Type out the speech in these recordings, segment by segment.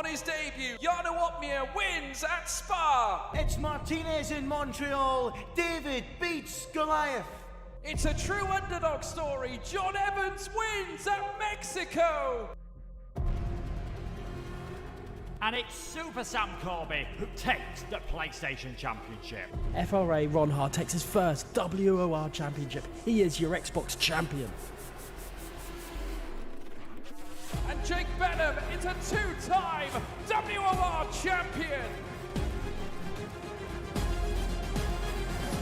On his debut, Jarno Uppbeat wins at Spa. It's Martinez in Montreal. David beats Goliath. It's a true underdog story. John Evans wins at Mexico. And it's Super Sam Corby who takes the PlayStation Championship. FRA Ron Hart takes his first WOR Championship. He is your Xbox champion. And Jake Benham is a two-time WOR champion.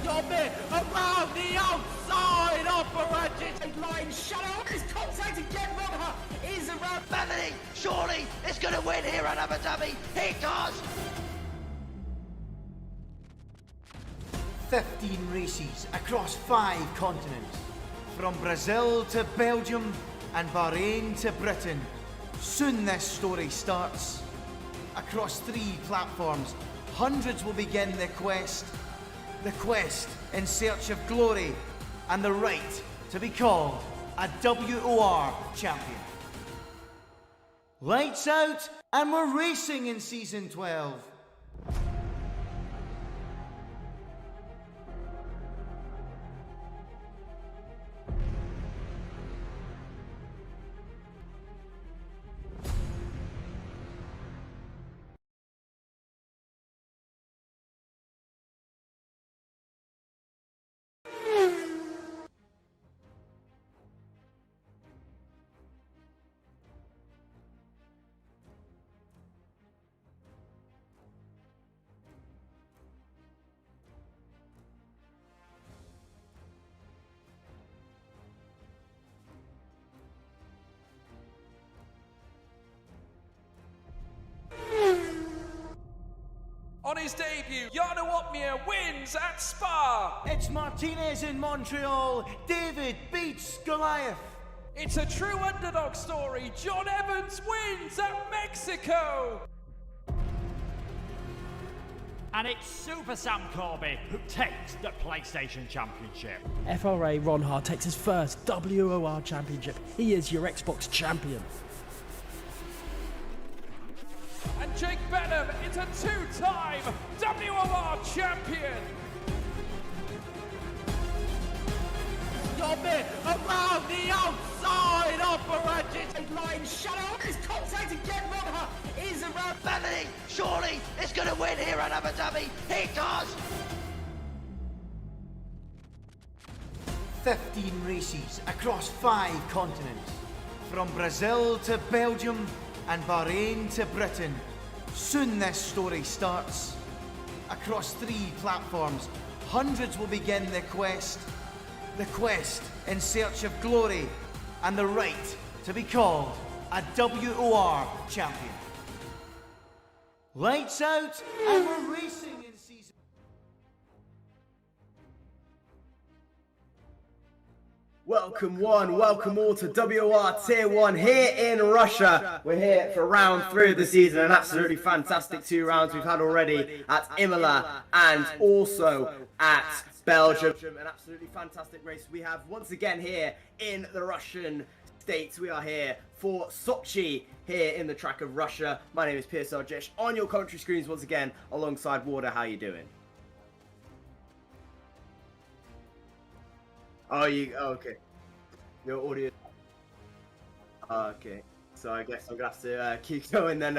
Dobbin around the outside operated line shadow. His contact again. Ron Hart is around. Melanie, surely is going to win here at Abu Dhabi. He does. 15 races across 5 continents. From Brazil to Belgium and Bahrain to Britain. Soon this story starts. Across 3 platforms, hundreds will begin the quest. The quest in search of glory and the right to be called a WOR champion. Lights out, and we're racing in Season 12. On his debut, Jarno Uppbeat wins at Spa. It's Martinez in Montreal. David beats Goliath. It's a true underdog story. John Evans wins at Mexico. And it's Super Sam Corby who takes the PlayStation Championship. FRA Ron Hart takes his first WOR Championship. He is your Xbox champion. And Jake Benham is a two-time WOR champion. Dobbin around the outside operated line shadow. His contact again. Ron Hart is around. Melanie, surely is going to win here at Abu Dhabi. He does. 15 races across 5 continents. From Brazil to Belgium and Bahrain to Britain. Soon this story starts. Across 3 platforms, hundreds will begin the quest. The quest in search of glory and the right to be called a WOR champion. Lights out, and we're racing in season. Welcome one, welcome all to WOR Tier 1 here in Russia. We're here for round 3 of the season, an absolutely fantastic 2 rounds we've had already at Imola and also at Belgium. An absolutely fantastic race we have once again here in the Russian states. We are here for Sochi here in the track of Russia. My name is Piers Sarjic on your commentary screens once again alongside Warder. How are you doing? Oh, okay. Your audio. Okay. So I guess I'm gonna have to keep going then.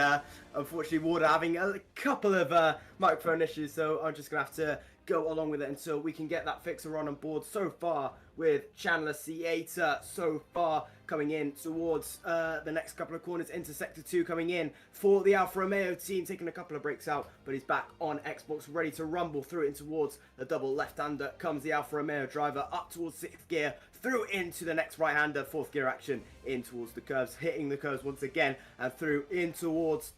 Unfortunately, Warder having a couple of microphone issues, so I'm just gonna have to go along with it until we can get that fixer on board. So far with Chandler Theater, so far coming in towards the next couple of corners into Sector 2, coming in for the Alfa Romeo team, taking a couple of breaks out, but he's back on Xbox, ready to rumble through it towards the double left-hander. Comes the Alfa Romeo driver up towards 6th gear, through into the next right-hander, 4th gear action, in towards the curves, hitting the curves once again, and through in towards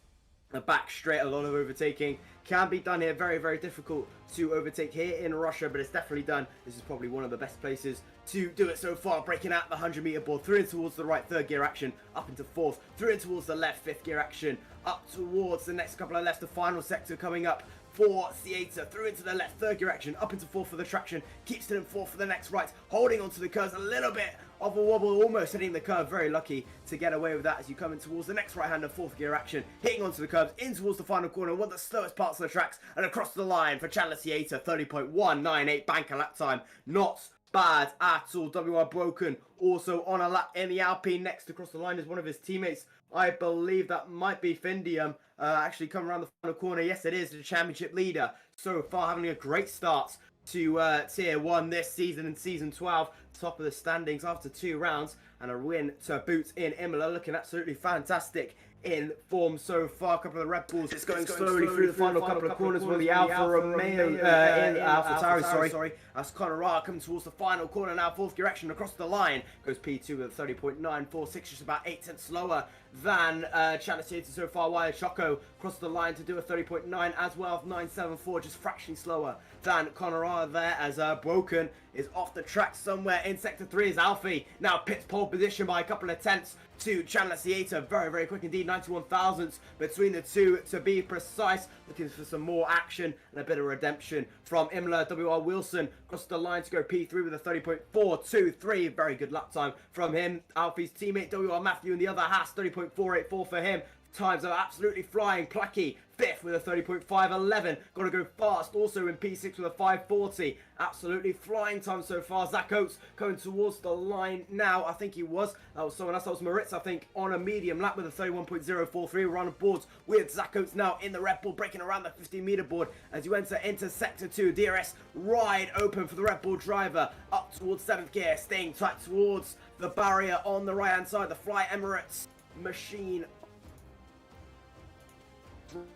the back straight. A lot of overtaking can be done here. Very, very difficult to overtake here in Russia, but it's definitely done. This is probably one of the best places to do it so far. Breaking out the 100-meter board, through in towards the right 3rd gear action, up into 4th, through in towards the left 5th gear action, up towards the next couple of left. The final sector coming up for Theater, through into the left 3rd gear action, up into 4th for the traction, keeps it in 4th for the next right, holding onto the curves a little bit of a wobble, almost hitting the curve. Very lucky to get away with that as you come in towards the next right-hander, fourth gear action, hitting onto the curves, in towards the final corner, one of the slowest parts of the tracks, and across the line for Chandler Theater, 30.198 banker lap time. Not bad at all. WR Broken also on a lap in the Alpine. Next across the line is one of his teammates. I believe that might be Findium, actually come around the final corner. Yes, it is the championship leader. So far, having a great start to Tier 1 this season in Season 12. Top of the standings after 2 rounds. And a win to boot in Imola. Looking absolutely fantastic in form so far. A couple of the Red Bulls. It's going slowly through the final couple of corners with the Alfa Romeo, Alfa Tauri, as Conor coming towards the final corner now, fourth gear action across the line. Goes P2 with a 30.946, just about 8 tenths slower than Chandler Theater so far. While Choco across the line to do a 30.9 as well, 9.74, just fractionally slower than Conor there, as Broken is off the track somewhere in Sector 3 as Alfie now pits pole position by a couple of tenths to Chandler Theater. Very, very quick indeed, 91 thousandths between the two to be precise. Looking for some more action and a bit of redemption from Imola. WR Wilson across the line to go P3 with a 30.423. Very good lap time from him. Alfie's teammate WR Matthew in the other Haas, 30.484 for him. Times are absolutely flying. Placky, 5th with a 30.511. Got to go fast. Also in P6 with a 540. Absolutely flying time so far. Zach Oates going towards the line now. I think he was. That was someone else. That was Moritz, I think, on a medium lap with a 31.043. We're on boards with Zach Oates now in the Red Bull, breaking around the 15-meter board as you enter into Sector 2. DRS wide open for the Red Bull driver. Up towards 7th gear. Staying tight towards the barrier on the right-hand side. The Fly Emirates machine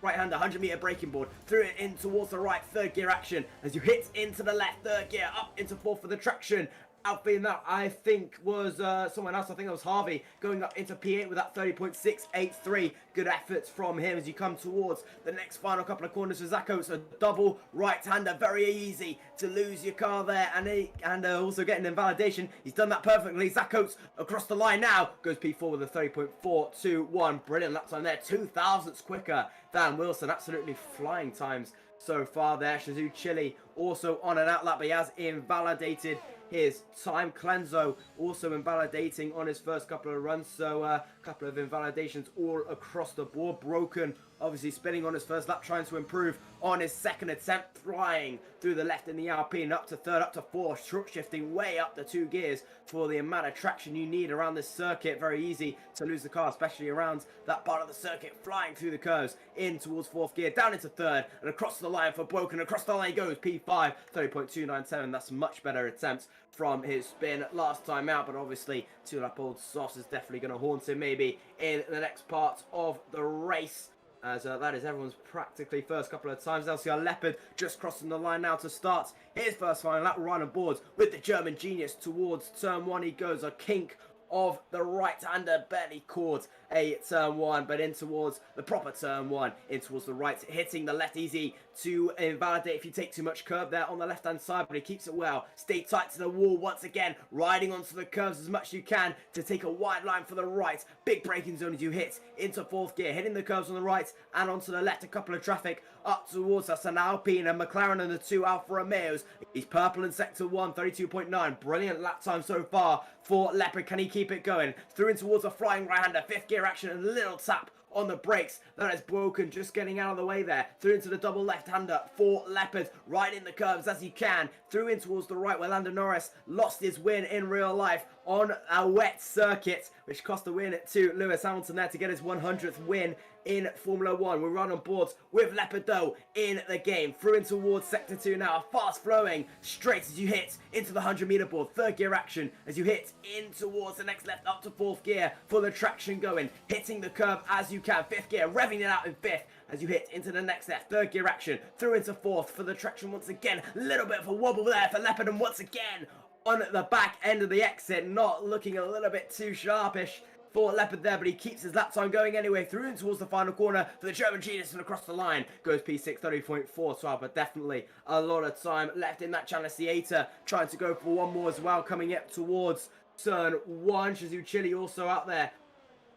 right-hander, 100-meter braking board, threw it in towards the right, third gear action as you hit into the left, third gear, up into fourth for the traction. Alfie, that I think was someone else. I think it was Harvey going up into P8 with that 30.683. Good efforts from him as you come towards the next final couple of corners for Zakos. A double right-hander, very easy to lose your car there, and also getting invalidation. He's done that perfectly. Zakos across the line now goes P4 with a 30.421. Brilliant lap time there, 2 thousandths quicker than Wilson. Absolutely flying times so far there. Shazoo Chili also on an outlap, but he has invalidated his time. Clenzo also invalidating on his first couple of runs, so a couple of invalidations all across the board. Broken obviously spinning on his first lap, trying to improve on his second attempt, flying through the left in the Alpine, up to third, up to fourth, short shifting way up the 2 gears for the amount of traction you need around this circuit. Very easy to lose the car, especially around that part of the circuit, flying through the curves in towards 4th gear, down into 3rd, and across the line for Broken. Across the line he goes, P5, 30.297. That's a much better attempt from his spin last time out, but obviously 2-lap-old sauce is definitely going to haunt him maybe in the next part of the race, as that is everyone's practically first couple of times. LCR Leopard just crossing the line now to start his first final lap. Right on boards with the German genius towards turn 1 he goes. A kink of the right-hander, barely caught a turn 1, but in towards the proper turn 1, in towards the right, hitting the left, easy to invalidate if you take too much curve there on the left-hand side, but he keeps it well. Stay tight to the wall once again, riding onto the curves as much as you can to take a wide line for the right. Big braking zone as you hit into 4th gear, hitting the curves on the right and onto the left. A couple of traffic up towards us, an Alpine, a McLaren and the 2 Alfa Romeos. He's purple in Sector 1, 32.9. Brilliant lap time so far for Leopard. Can he keep it going? Through in towards a flying right-hander, 5th gear action, and a little tap on the brakes. That is Broken, just getting out of the way there. Through into the double left-hander for Leopard, right in the curves as he can. Through in towards the right where Lando Norris lost his win in real life on a wet circuit, which cost a win to Lewis Hamilton there to get his 100th win in Formula 1. We're right on boards with Leopard though in the game. Through in towards Sector 2 now, fast flowing straight as you hit into the 100-meter board. 3rd gear action as you hit in towards the next left, up to 4th gear for the traction going. Hitting the curve as you can. 5th gear, revving it out in 5th as you hit into the next left. 3rd gear action, through into 4th for the traction once again. A little bit of a wobble there for Leopard, and once again on the back end of the exit, not looking a little bit too sharpish for Leopard there, but he keeps his lap time going anyway. Through in towards the final corner for the German genius, and across the line goes P6, 30.412, but definitely a lot of time left in that Chandler Theater, trying to go for one more as well, coming up towards turn 1. Shazoo Chili also out there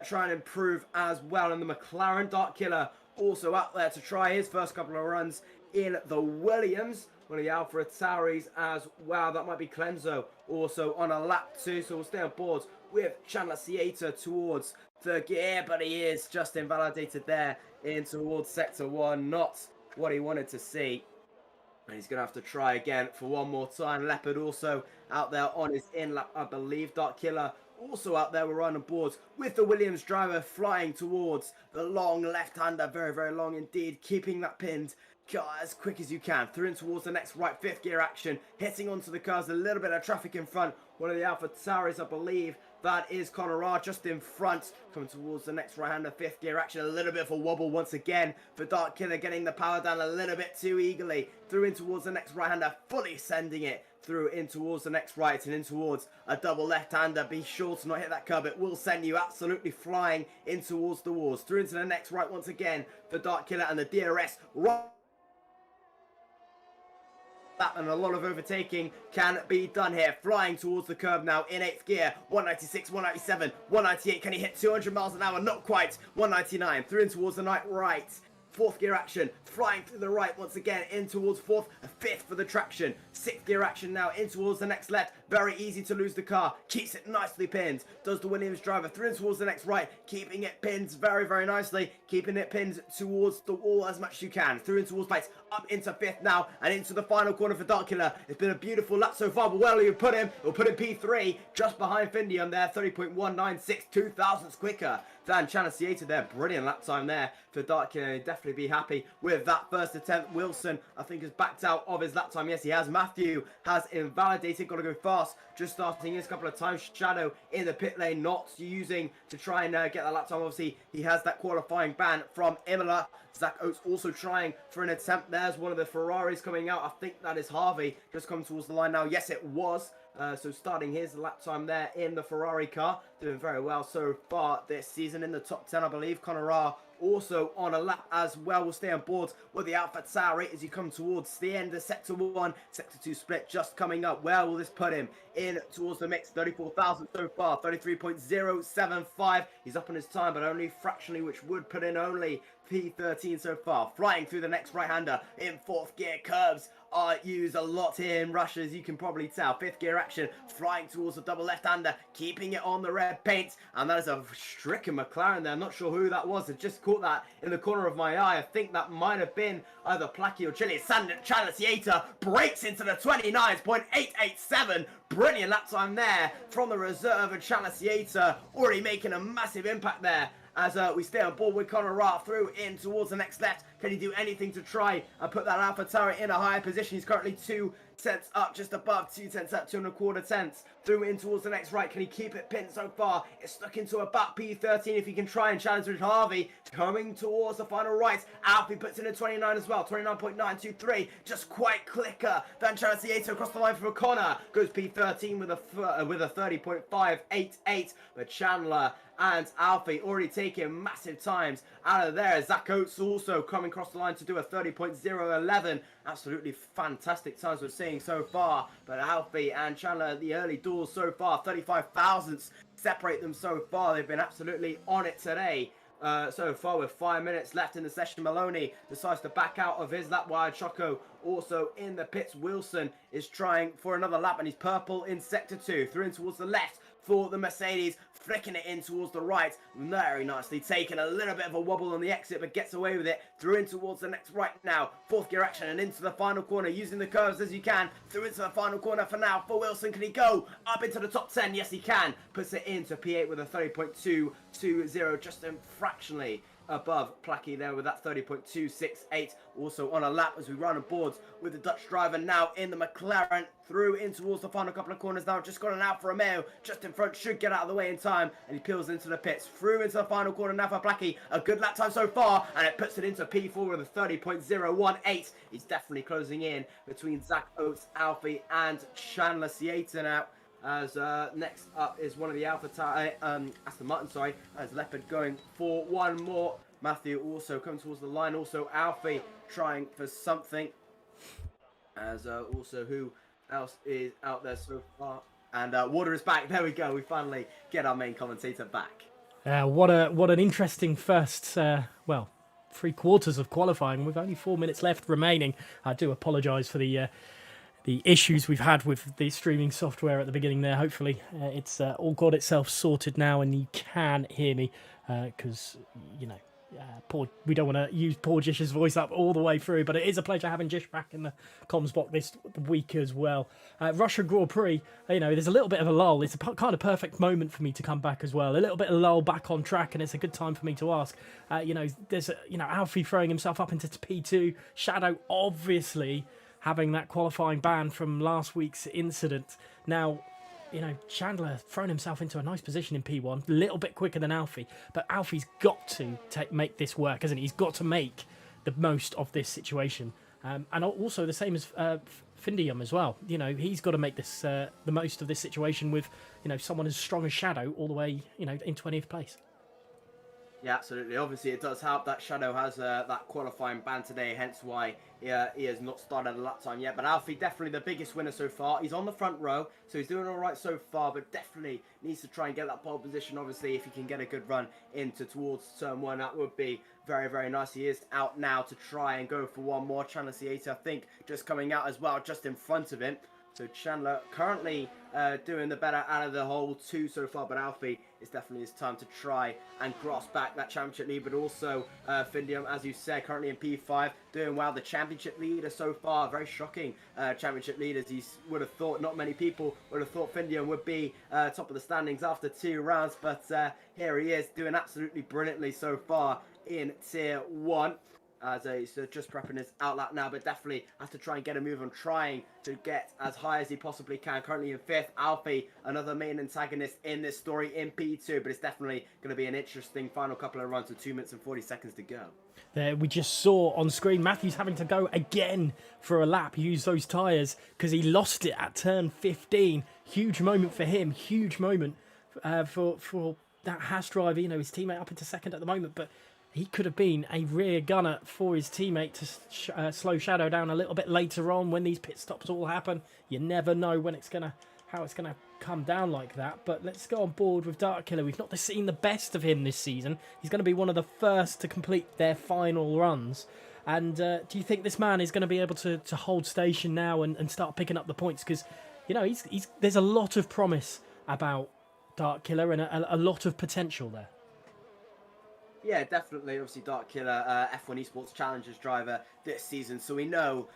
trying to improve as well, and the McLaren Dark Killer also out there to try his first couple of runs in the Williams. one of the Alpha Atauris as well. That might be Clemzo also on a lap 2. So we'll stay on board with Chandler Sieta towards third gear, but he is just invalidated there in towards sector 1. Not what he wanted to see. And he's going to have to try again for one more time. Leopard also out there on his in lap, I believe. Dark Killer also out there. We're on board with the Williams driver flying towards the long left-hander. Very, very long indeed. Keeping that pinned as quick as you can. Through and towards the next right. 5th gear action. Hitting onto the cars. A little bit of traffic in front. One of the Alpha Tauris, I believe. That is Conora just in front, coming towards the next right-hander. 5th gear action, a little bit of a wobble once again for Dark Killer, getting the power down a little bit too eagerly. Through in towards the next right-hander, fully sending it through in towards the next right and in towards a double left-hander. Be sure to not hit that curb. It will send you absolutely flying in towards the walls. Through into the next right once again for Dark Killer and the DRS right. And a lot of overtaking can be done here. Flying towards the curb now in 8th gear. 196, 197, 198. Can he hit 200 miles an hour? Not quite. 199. Through in towards the right. 4th gear action. Flying through the right once again. In towards 4th. 5th for the traction. 6th gear action now. In towards the next left. Very easy to lose the car. Keeps it nicely pinned. Does the Williams driver. Through in towards the next right. Keeping it pinned very, very nicely. Keeping it pinned towards the wall as much as you can. Through in towards right. Up into 5th now. And into the final corner for Dark Killer. It's been a beautiful lap so far. But where you put him? We'll put him P3. Just behind Findium there. 30.196. 2 thousandths quicker than Chandler Sieta there. Brilliant lap time there for Dark Killer. He'd definitely be happy with that first attempt. Wilson, I think, has backed out of his lap time. Yes, he has. Matthew has invalidated. Got to go fast. Just starting his couple of times. Shadow in the pit lane, not using to try and get that lap time. Obviously, he has that qualifying ban from Imola. Zach Oates also trying for an attempt. There's one of the Ferraris coming out. I think that is Harvey. Just coming towards the line now. Yes, it was. So starting his lap time there in the Ferrari car. Doing very well so far this season in the top 10, I believe. Conora also on a lap as well. We'll stay on board with the Alpha Tauri as you come towards the end of Sector 1. Sector 2 split just coming up. Where will this put him? In towards the mix. 34,000 so far. 33.075. He's up on his time, but only fractionally, which would put in only P13 so far. Flying through the next right-hander in 4th gear. Curbs are used a lot here in Russia, as you can probably tell. 5th gear action, flying towards the double left-hander, keeping it on the red paint, and that is a stricken McLaren there. I'm not sure who that was. I just caught that in the corner of my eye. I think that might have been either Placky or Chile. Chandler Sieta breaks into the 29.887. Brilliant lap time there from the reserve, and Chandler Sieta already making a massive impact there. As we stay on board with Conor Ra through in towards the next left. Can he do anything to try and put that Alpha Tower in a higher position? He's currently 2 tenths up, just above 2 tenths up, 2 1/4 tenths. Through in towards the next right. Can he keep it pinned so far? It's stuck into about P13 if he can try and challenge with Harvey. Coming towards the final right. Alfie puts in a 29 as well. 29.923. Just quite quicker than Chandler Sieta across the line for Connor. Goes P13 with a 30.588. But Chandler and Alfie already taking massive times out of there. Zach Oates also coming across the line to do a 30.011. Absolutely fantastic times we're seeing so far. But Alfie and Chandler at the early doors so far. 35 thousandths separate them so far. They've been absolutely on it today. So far with 5 minutes left in the session. Maloney decides to back out of his lap wide. Choco also in the pits. Wilson is trying for another lap and he's purple in sector 2. Through in towards the left for the Mercedes. Flicking it in towards the right. Very nicely taken. A little bit of a wobble on the exit, but gets away with it. Through in towards the next right now. 4th gear action and into the final corner. Using the curves as you can. Through into the final corner for now. For Wilson, can he go up into the top 10? Yes, he can. Puts it into P8 with a 30.220. Just fractionally above Placky there with that 30.268. Also on a lap as we run aboard with the Dutch driver now in the McLaren. Through in towards the final couple of corners now. Just got an Alfa Romeo just in front. Should get out of the way in time. And he peels into the pits. Through into the final corner now for Placky. A good lap time so far. And it puts it into P4 with a 30.018. He's definitely closing in between Zach Oates, Alfie and Chandler Sieta now. As next up is one of the Aston Martin, sorry, as Leopard going for one more. Matthew also coming towards the line. Also Alfie trying for something. As also who else is out there so far? And Water is back. There we go. We finally get our main commentator back. What an interesting first, 3/4 of qualifying with only 4 minutes left remaining. I do apologise for the issues we've had with the streaming software at the beginning there. Hopefully it's all got itself sorted now and you can hear me, because we don't want to use poor Jish's voice up all the way through, but it is a pleasure having Jish back in the comms box this week as well. Russia Grand Prix, there's a little bit of a lull. It's a kind of perfect moment for me to come back as well. A little bit of lull back on track, and it's a good time for me to ask. There's Alfie throwing himself up into P2. Shadow obviously having that qualifying ban from last week's incident. Now, Chandler thrown himself into a nice position in P1, a little bit quicker than Alfie, but Alfie's got to make this work, hasn't he? He's got to make the most of this situation. And also the same as Findium as well. He's got to make this the most of this situation with, someone as strong as Shadow all the way, in 20th place. Yeah, absolutely. Obviously, it does help that Shadow has that qualifying ban today, hence why he has not started a lap time yet. But Alfie, definitely the biggest winner so far. He's on the front row, so he's doing all right so far, but definitely needs to try and get that pole position. Obviously, if he can get a good run towards turn 1, that would be very, very nice. He is out now to try and go for one more. Chandler C8, I think, just coming out as well, just in front of him. So Chandler currently doing the better out of the whole 2 so far, but Alfie, it's definitely his time to try and grasp back that championship lead. But also Findium, as you said, currently in P5, doing well. The championship leader so far, very shocking championship lead, as he would have thought. Not many people would have thought Findium would be top of the standings after 2 rounds, but here he is doing absolutely brilliantly so far in Tier 1. As he's just prepping his outlap now, but definitely has to try and get a move on, trying to get as high as he possibly can. Currently in 5th, Alfie, another main antagonist in this story in P2, but it's definitely going to be an interesting final couple of runs with 2 minutes and 40 seconds to go. There we just saw on screen Matthews having to go again for a lap, use those tyres, because he lost it at turn 15. Huge moment for him, huge moment for that Haas driver. His teammate up into 2nd at the moment, but he could have been a rear gunner for his teammate to slow Shadow down a little bit later on when these pit stops all happen. You never know when how it's gonna come down like that. But let's go on board with Dark Killer. We've not seen the best of him this season. He's going to be one of the first to complete their final runs. And do you think this man is going to be able to hold station now and start picking up the points? Because there's a lot of promise about Dark Killer and a lot of potential there. Yeah, definitely. Obviously, Dark Killer, F1 Esports Challengers driver this season. So he knows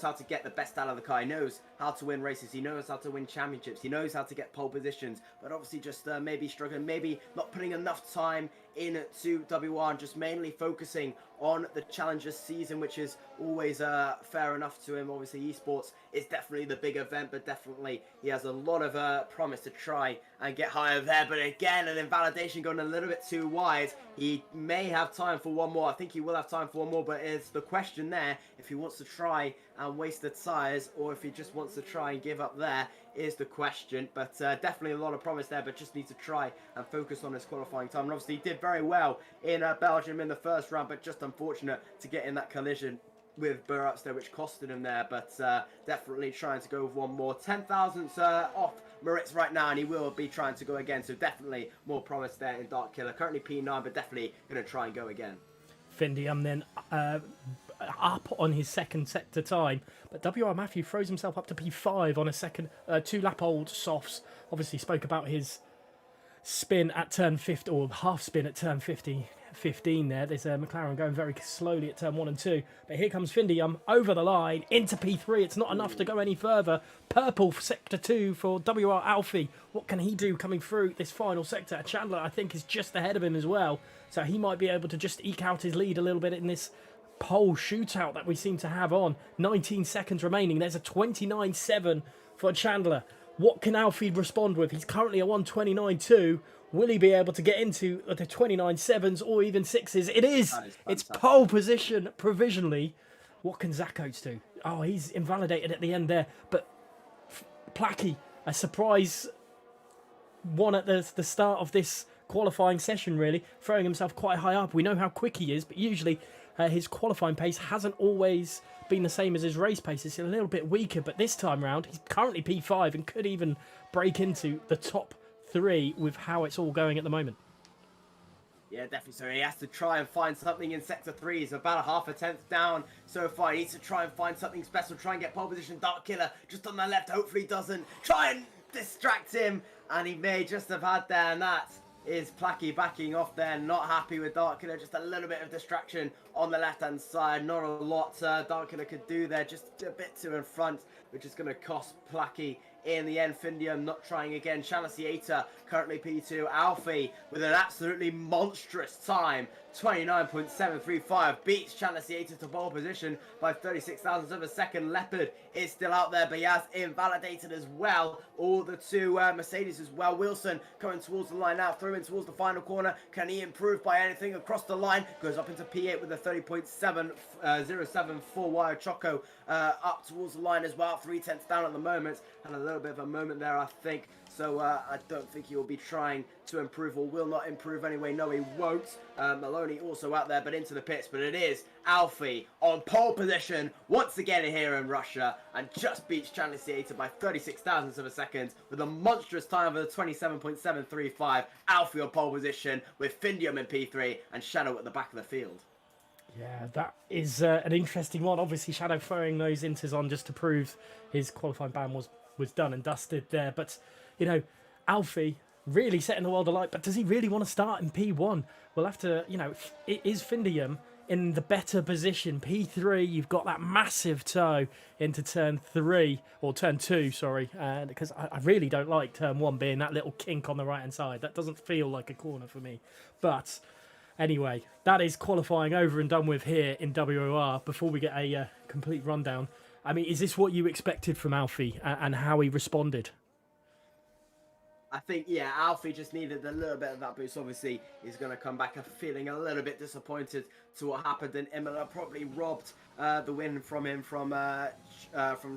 how to get the best out of the car. He knows how to win races. He knows how to win championships. He knows how to get pole positions. But obviously, just maybe struggling, maybe not putting enough time into WR and just mainly focusing on the Challengers season, which is always fair enough to him. Obviously, esports is definitely the big event, but definitely he has a lot of promise to try and get higher there. But again, an invalidation going a little bit too wide. He may have time for one more. I think he will have time for one more, but it's the question there if he wants to try and waste the tyres or if he just wants to try and give up there is the question. But definitely a lot of promise there, but just needs to try and focus on his qualifying time. And obviously he did very well in Belgium in the first round, but just unfortunate to get in that collision with Burroughs there, which costed him there. But definitely trying to go with one more. 10,000 off Moritz right now, and he will be trying to go again. So definitely more promise there in Dark Killer. Currently P9, but definitely going to try and go again. Findium then up on his 2nd sector time, but WR Matthew throws himself up to P5 on a 2-lap-old softs. Obviously spoke about his spin at turn 50, or half spin at turn 15 there. There's McLaren going very slowly at turn 1 and 2, but here comes Findium over the line into P3. It's not enough to go any further. Purple for sector 2 for WR Alfie. What can he do coming through this final sector? Chandler, I think, is just ahead of him as well, so he might be able to just eke out his lead a little bit in this pole shootout that we seem to have on. 19 seconds remaining. There's a 29.7 for Chandler. What can Alfie respond with? He's currently a 129.2. Will he be able to get into the 29.7s or even 6s? It is. It's pole position provisionally. What can Zach Oates do? Oh, he's invalidated at the end there. But Placky, a surprise one at the start of this qualifying session, really, throwing himself quite high up. We know how quick he is, but usually his qualifying pace hasn't always been the same as his race pace. It's a little bit weaker, but this time round, he's currently P5 and could even break into the top 3 with how it's all going at the moment. Yeah, definitely. So he has to try and find something in sector 3. He's about a half a tenth down so far. He needs to try and find something special. Try and get pole position. Dark Killer just on the left. Hopefully he doesn't. Try and distract him. And he may just have had there. And that is Placky backing off there. Not happy with Dark Killer. Just a little bit of distraction on the left-hand side. Not a lot Dark Killer could do there. Just a bit too in front, which is going to cost Placky. In the end, Findium not trying again. Chaliceator currently P2. Alfie with an absolutely monstrous time. 29.735. Beats Chaliceator to pole position by 36 thousandths of a second. Leopard is still out there, but he has invalidated as well. All the two Mercedes as well. Wilson coming towards the line now. Through in towards the final corner. Can he improve by anything across the line? Goes up into P8 with a 30.707 4-wire Choco up towards the line as well. 3/10 down at the moment. And a little bit of a moment there, I think. So I don't think he will be trying to improve or will not improve anyway. No, he won't. Maloney also out there, but into the pits. But it is Alfie on pole position once again here in Russia and just beats Chaliceator by 36 thousandths of a second with a monstrous time of 27.735. Alfie on pole position with Findium in P3 and Shadow at the back of the field. Yeah, that is an interesting one. Obviously, Shadow throwing those inters on just to prove his qualifying ban was done and dusted there. But, you know, Alfie really setting the world alight. But does he really want to start in P1? We'll have to, you know, is Findium in the better position? P3, you've got that massive toe into turn 3, or turn 2, sorry. Because I really don't like turn 1 being that little kink on the right-hand side. That doesn't feel like a corner for me. But anyway, that is qualifying over and done with here in WOR. Before we get a complete rundown, I mean, is this what you expected from Alfie and how he responded? I think, yeah, Alfie just needed a little bit of that boost. Obviously, he's going to come back feeling a little bit disappointed to what happened in Imola. Probably robbed the win from him from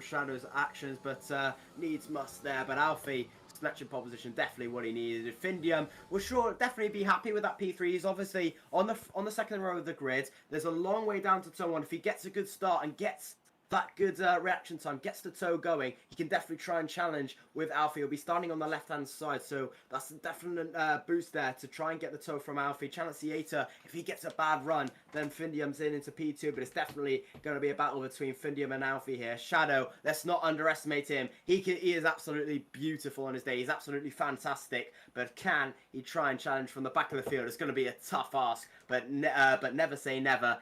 Shadow's actions, but needs must there. But Alfie snatching pole position, definitely what he needed. Findium will sure definitely be happy with that P3. He's obviously on the second row of the grid. There's a long way down to turn 1. If he gets a good start and gets that good reaction time, gets the toe going, he can definitely try and challenge with Alfie. He'll be starting on the left-hand side, so that's a definite boost there to try and get the toe from Alfie. Chaliceator, if he gets a bad run, then Findium's into P2, but it's definitely going to be a battle between Findium and Alfie here. Shadow, let's not underestimate him. He is absolutely beautiful on his day. He's absolutely fantastic, but can he try and challenge from the back of the field? It's going to be a tough ask, but never say never.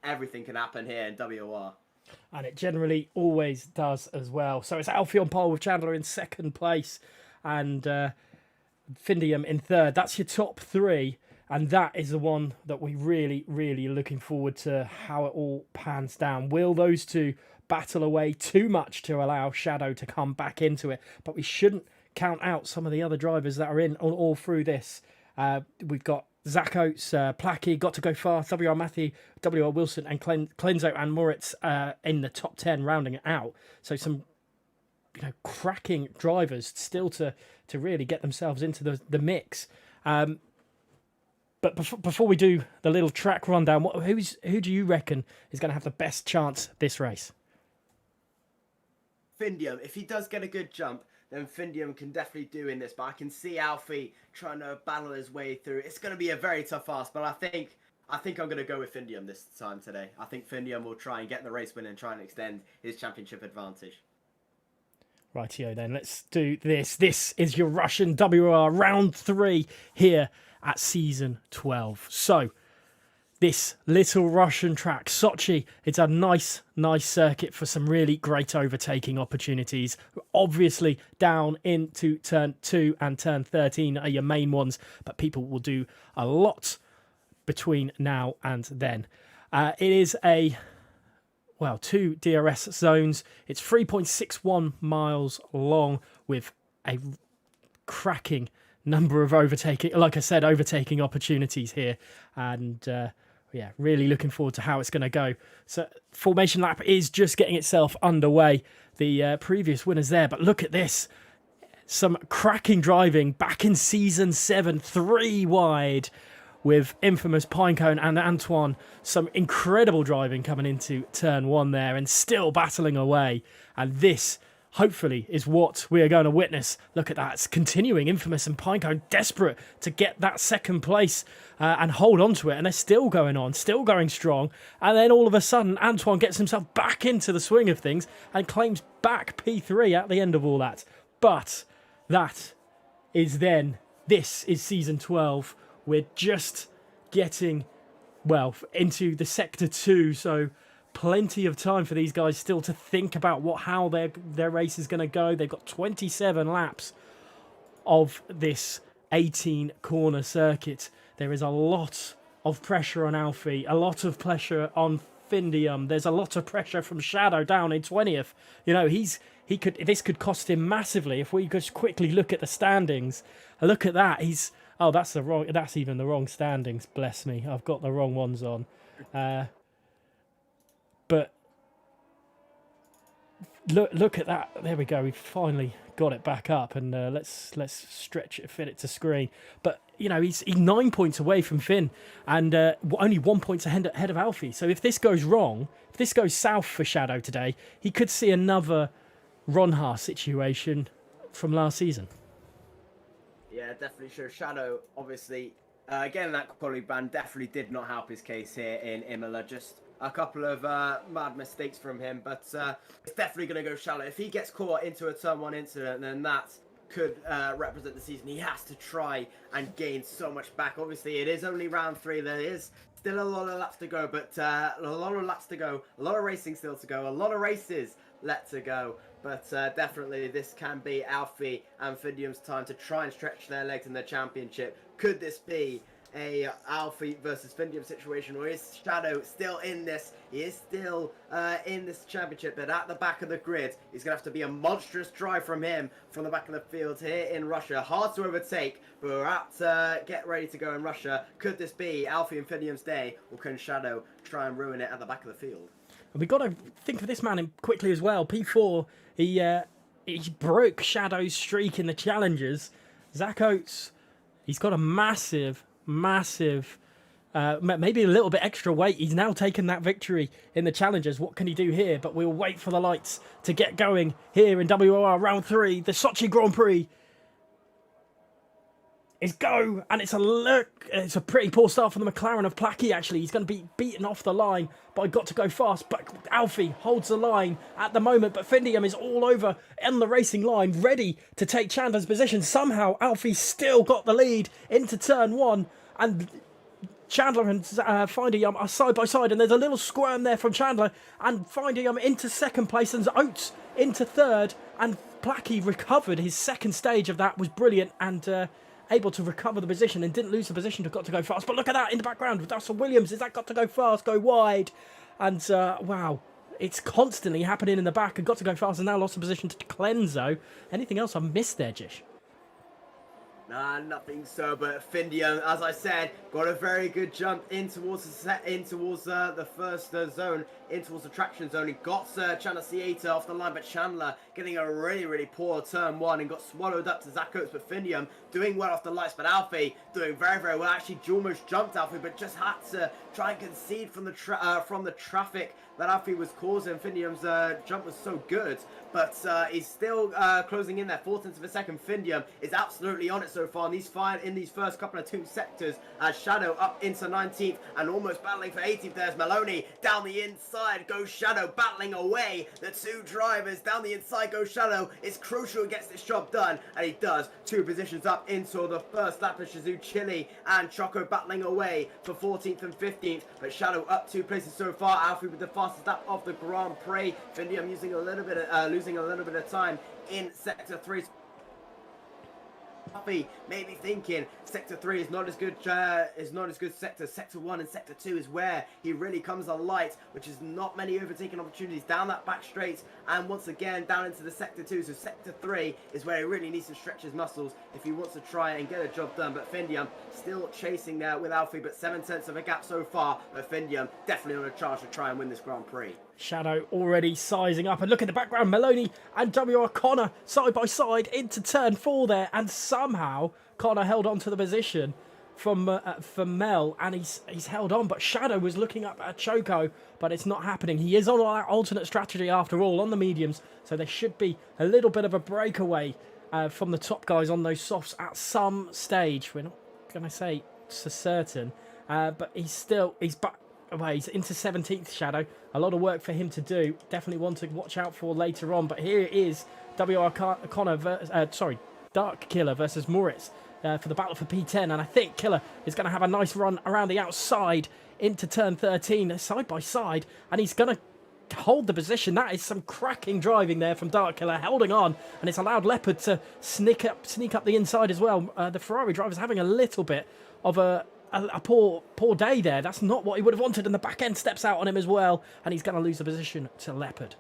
Everything can happen here in WOR. And it generally always does as well. So it's Alfie on pole with Chandler in second place and Findium in third. That's your top 3. And that is the one that we really, really are looking forward to how it all pans down. Will those two battle away too much to allow Shadow to come back into it? But we shouldn't count out some of the other drivers that are in all through this. We've got Zach Oates, Placky, got to go fast, WR Matthew, WR Wilson, and Clenzo and Moritz in the top 10, rounding it out. So some, you know, cracking drivers still to really get themselves into the mix. But before we do the little track rundown, who do you reckon is going to have the best chance this race? Findium, if he does get a good jump, then Findium can definitely do in this. But I can see Alfie trying to battle his way through. It's going to be a very tough ask, but I think I'm going to go with Findium this time today. I think Findium will try and get the race win and try and extend his championship advantage. Rightio then, let's do this. This is your Russian WR round 3 here at season 12. So, this little Russian track, Sochi, it's a nice circuit for some really great overtaking opportunities. Obviously, down into turn 2 and turn 13 are your main ones, but people will do a lot between now and then. It is two DRS zones. It's 3.61 miles long with a cracking number of overtaking opportunities here. And yeah, really looking forward to how it's going to go. So formation lap is just getting itself underway. The previous winners there, but look at this. Some cracking driving back in season 7, 3 wide with infamous Pinecone and Antoine. Some incredible driving coming into turn 1 there and still battling away. And this hopefully, is what we are going to witness. Look at that. It's continuing. Infamous and Pinecone desperate to get that second place and hold on to it. And they're still going on, still going strong. And then all of a sudden, Antoine gets himself back into the swing of things and claims back P3 at the end of all that. But that is then, this is season 12. We're just getting, well, into the Sector 2. So plenty of time for these guys still to think about how their race is going to go. They've got 27 laps of this 18-corner circuit. There is a lot of pressure on Alfie, a lot of pressure on Findium. There's a lot of pressure from Shadow down in 20th. You know, this could cost him massively. If we just quickly look at the standings, look at that. That's even the wrong standings. Bless me, I've got the wrong ones on. But look at that. There we go. We've finally got it back up, and let's stretch it, fit it to screen. But you know, he's 9 points away from Finn, and only 1 point ahead of Alfie. So if this goes wrong, if this goes south for Shadow today, he could see another Ronha situation from last season. Yeah, definitely sure. Shadow, obviously, again, that quality ban definitely did not help his case here in Imola. Just a couple of mad mistakes from him, but it's definitely going to go Shadow. If he gets caught into a turn 1 incident, then that could represent the season. He has to try and gain so much back. Obviously, it is only round 3. There is still a lot of laps to go, but a lot of laps to go, a lot of racing still to go, a lot of races left to go. But definitely this can be Alfie and Findium's time to try and stretch their legs in the championship. Could this be a Alfie versus Findium situation, or is Shadow still in this? He is still in this championship, but at the back of the grid, it's going to have to be a monstrous drive from him from the back of the field here in Russia. Hard to overtake, but we're at get ready to go in Russia. Could this be Alfie and Findium's day, or can Shadow try and ruin it at the back of the field? And we've got to think of this man in quickly as well. P4, he broke Shadow's streak in the challenges. Zach Oates, he's got a massive, maybe a little bit extra weight. He's now taken that victory in the challenges. What can he do here? But we'll wait for the lights to get going here in WOR round 3, the Sochi Grand Prix. It's go, and it's a pretty poor start for the McLaren of Placky, actually. He's going to be beaten off the line, but I got to go fast. But Alfie holds the line at the moment, but Findium is all over on the racing line, ready to take Chandler's position. Somehow, Alfie still got the lead into turn 1, and Chandler and Findium are side by side, and there's a little squirm there from Chandler, and Findium into second place, and Oates into third, and Placky recovered. His second stage of that was brilliant, and able to recover the position and didn't lose the position to got to go fast. But look at that in the background with Russell Williams. Is that got to go fast, go wide? And wow, it's constantly happening in the back, and got to go fast and now lost the position to Clenzo. Anything else I missed there, Jish? Nah, nothing so, but Findium, as I said, got a very good jump in towards the first zone, in towards the traction zone. He got Chandler Cieta off the line, but Chandler getting a really poor turn 1 and got swallowed up to Zach Oates. But Findium doing well off the lights, but Alfie doing very well. Actually, almost jumped Alfie, but just had to try and concede from the traffic that Alfie was causing. Findium's jump was so good, but he's still closing in there. 14th of a second. Findium is absolutely on it so far in these first couple of 2 sectors. Shadow up into 19th and almost battling for 18th. There's Maloney down the inside. Goes Shadow battling away. The 2 drivers down the inside. Goes Shadow. It's crucial he gets this job done, and he does. 2 positions up into the first lap of Shizu Chili and Choco battling away for 14th and 15th. But Shadow up 2 places so far. Alfie with the fastest lap of the Grand Prix. Findium losing a little bit of time in sector 3. Maybe thinking sector 3 is not as good sector. Sector 1 and sector 2 is where he really comes alight, which is not many overtaking opportunities down that back straight, and once again down into the sector 2. So sector 3 is where he really needs to stretch his muscles if he wants to try and get a job done. But Findium still chasing there with Alfie, but 7/10 of a gap so far. But Findium definitely on a charge to try and win this Grand Prix. Shadow already sizing up, and look at the background, Maloney and WR Connor side by side into turn 4 there, and somehow Connor held on to the position for Mel, and he's held on, but Shadow was looking up at Choco, but it's not happening. He is on our alternate strategy after all, on the mediums, so there should be a little bit of a breakaway from the top guys on those softs at some stage. We're not going to say for certain, but he's back. Well, he's into 17th, Shadow. A lot of work for him to do. Definitely one to watch out for later on. But here it is, Dark Killer versus Moritz for the battle for P10. And I think Killer is going to have a nice run around the outside into turn 13, side by side. And he's going to hold the position. That is some cracking driving there from Dark Killer, holding on. And it's allowed Leopard to sneak up the inside as well. The Ferrari driver's having a little bit of a poor day there. That's not what he would have wanted, and the back end steps out on him as well, and he's going to lose the position to Leopard.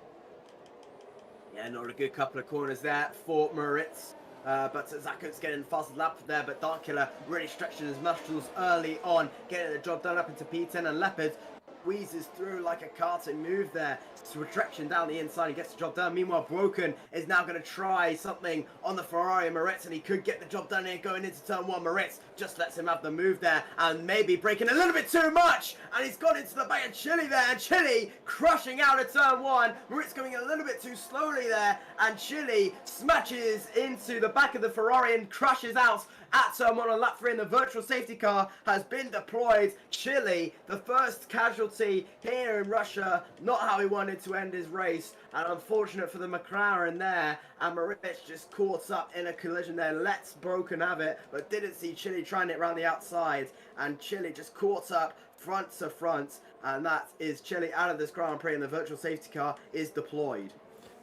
Yeah, not a good couple of corners there for Moritz. But Zako's getting the fastest lap there, but Dark Killer really stretching his muscles early on, getting the job done up into P10, and Leopard squeezes through like a karting move there, stretching down the inside and gets the job done. Meanwhile, Broken is now going to try something on the Ferrari Moritz, and he could get the job done here going into turn 1. Moritz just lets him have the move there, and maybe breaking a little bit too much, and he's gone into the back of Chili there, and Chili crushing out of turn 1. Moritz going a little bit too slowly there, and Chili smashes into the back of the Ferrari and crashes out at turn 1 on lap 3, and the virtual safety car has been deployed. Chile, the first casualty here in Russia, not how he wanted to end his race, and unfortunate for the McLaren there, and Moritz just caught up in a collision there, lets Broken have it, but didn't see Chile trying it around the outside, and Chile just caught up front to front, and that is Chile out of this Grand Prix, and the virtual safety car is deployed.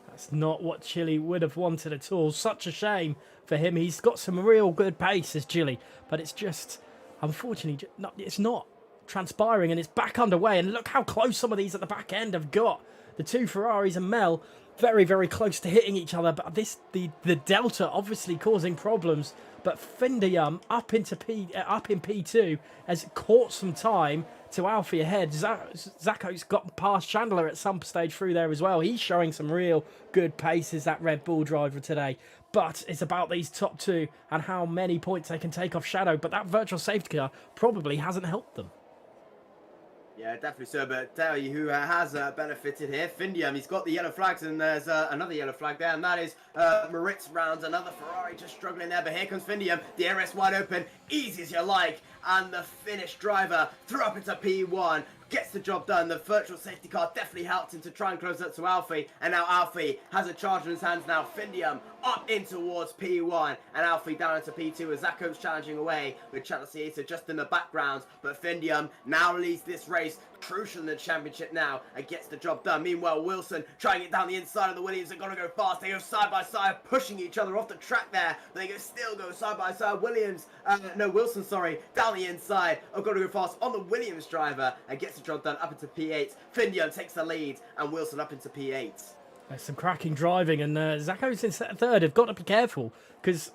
That's not what Chile would have wanted at all. Such a shame for him. He's got some real good pace as Chile, but it's just, unfortunately, it's not transpiring, and it's back underway. And look how close some of these at the back end have got. The two Ferraris and Mel very, very close to hitting each other, but the delta obviously causing problems. But Findium up in P2 has caught some time to Alfie ahead. Zako's got past Chandler at some stage through there as well. He's showing some real good pace as that Red Bull driver today. But it's about these top two and how many points they can take off Shadow. But that virtual safety car probably hasn't helped them. Yeah, definitely so, but tell you who has benefited here, Findium. He's got the yellow flags, and there's another yellow flag there, and that is Moritz rounds another Ferrari just struggling there, but here comes Findium, DRS wide open, easy as you like, and the Finnish driver threw up into P1, gets the job done. The virtual safety car definitely helped him to try and close that to Alfie, and now Alfie has a charge in his hands now. Findium up in towards P1, and Alfie down into P2 as Zako's challenging away with Channel Theatre just in the background, but Findium now leads this race, crucial in the championship now, and gets the job done. Meanwhile, Wilson trying it down the inside of the Williams. They're going to go fast. They go side by side, pushing each other off the track there. They still go side by side. Wilson, down the inside. Are going to go fast on the Williams driver and gets the job done up into P8. Findium takes the lead, and Wilson up into P8. There's some cracking driving, and Zako's in third. Have got to be careful because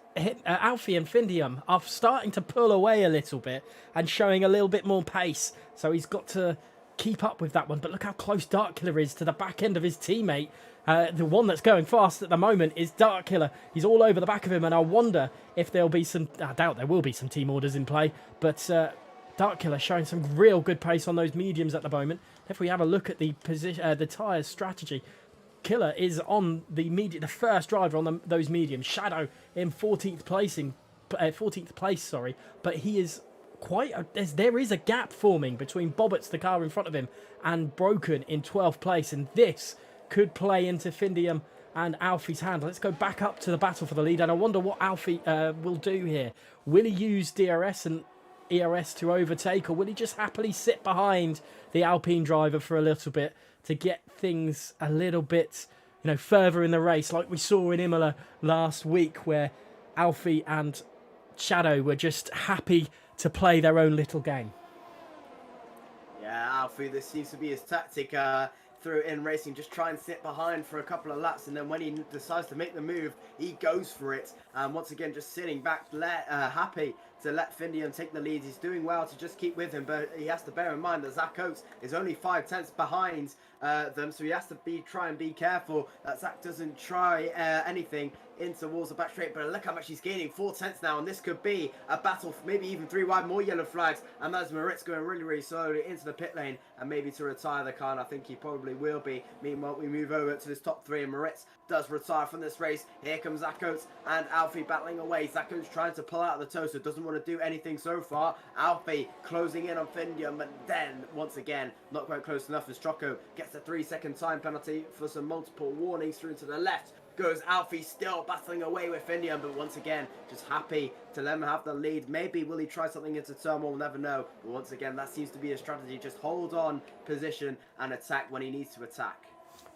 Alfie and Findium are starting to pull away a little bit and showing a little bit more pace. So he's got to keep up with that one. But look how close Dark Killer is to the back end of his teammate. The one that's going fast at the moment is Dark Killer. He's all over the back of him, and I wonder if there'll be some... I doubt there will be some team orders in play, but Dark Killer showing some real good pace on those mediums at the moment. If we have a look at the position, the tyres strategy, Killer is on the first driver on those mediums. Shadow in 14th place, but he is there is a gap forming between Bobbitt's, the car in front of him, and Broken in 12th place, and this could play into Findium and Alfie's hand. Let's go back up to the battle for the lead, and I wonder what Alfie will do here. Will he use DRS and ERS to overtake, or will he just happily sit behind the Alpine driver for a little bit to get things a little bit, further in the race, like we saw in Imola last week, where Alfie and Shadow were just happy to play their own little game? Yeah, Alfie, this seems to be his tactic through in racing, just try and sit behind for a couple of laps, and then when he decides to make the move, he goes for it. Once again, just sitting back, happy to let Findium take the lead. He's doing well to just keep with him, but he has to bear in mind that Zach Oates is only 5/10 behind them, so he has to try and be careful that Zach doesn't try anything in towards the back straight. But look how much he's gaining, 4/10 now, and this could be a battle for maybe even 3 wide, more yellow flags. And that's Moritz going really, really slowly into the pit lane and maybe to retire the car, and I think he probably will be. Meanwhile, we move over to this top 3, and Moritz does retire from this race. Here comes Zach Oates and Alfie battling away. Zach Oates trying to pull out the toe, so doesn't want to do anything so far. Alfie closing in on Findium, but then once again not quite close enough as Choco gets a 3-second time penalty for some multiple warnings. Through to the left goes Alfie, still battling away with Findium, but once again just happy to let him have the lead. Maybe will he try something into turn 1? We'll never know, but once again that seems to be a strategy. Just hold on position and attack when he needs to attack.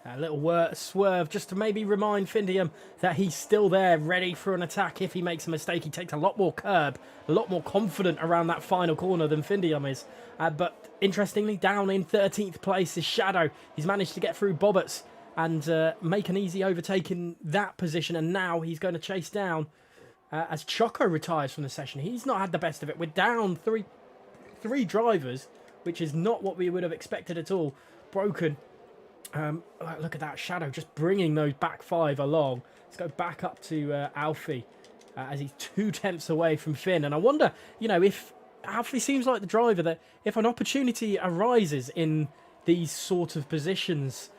A little swerve just to maybe remind Findium that he's still there, ready for an attack if he makes a mistake. He takes a lot more curb, a lot more confident around that final corner than Findium is. But interestingly, down in 13th place is Shadow. He's managed to get through Bobberts and make an easy overtake in that position. And now he's going to chase down as Choco retires from the session. He's not had the best of it. We're down three drivers, which is not what we would have expected at all. Broken. Look at that, Shadow just bringing those back 5 along. Let's go back up to Alfie as he's 2/10 away from Finn. And I wonder, you know, if Alfie seems like the driver that if an opportunity arises in these sort of positions,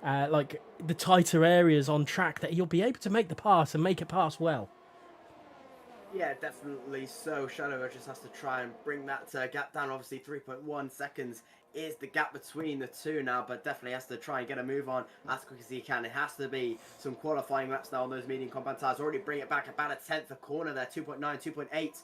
like the tighter areas on track, that he'll be able to make the pass and make it pass well. Yeah, definitely so. Shadow just has to try and bring that gap down. Obviously 3.1 seconds is the gap between the two now, but definitely has to try and get a move on as quick as he can. It has to be some qualifying laps now on those medium compound tires. Already bring it back about a 1/10 a corner there, 2.9, 2.8.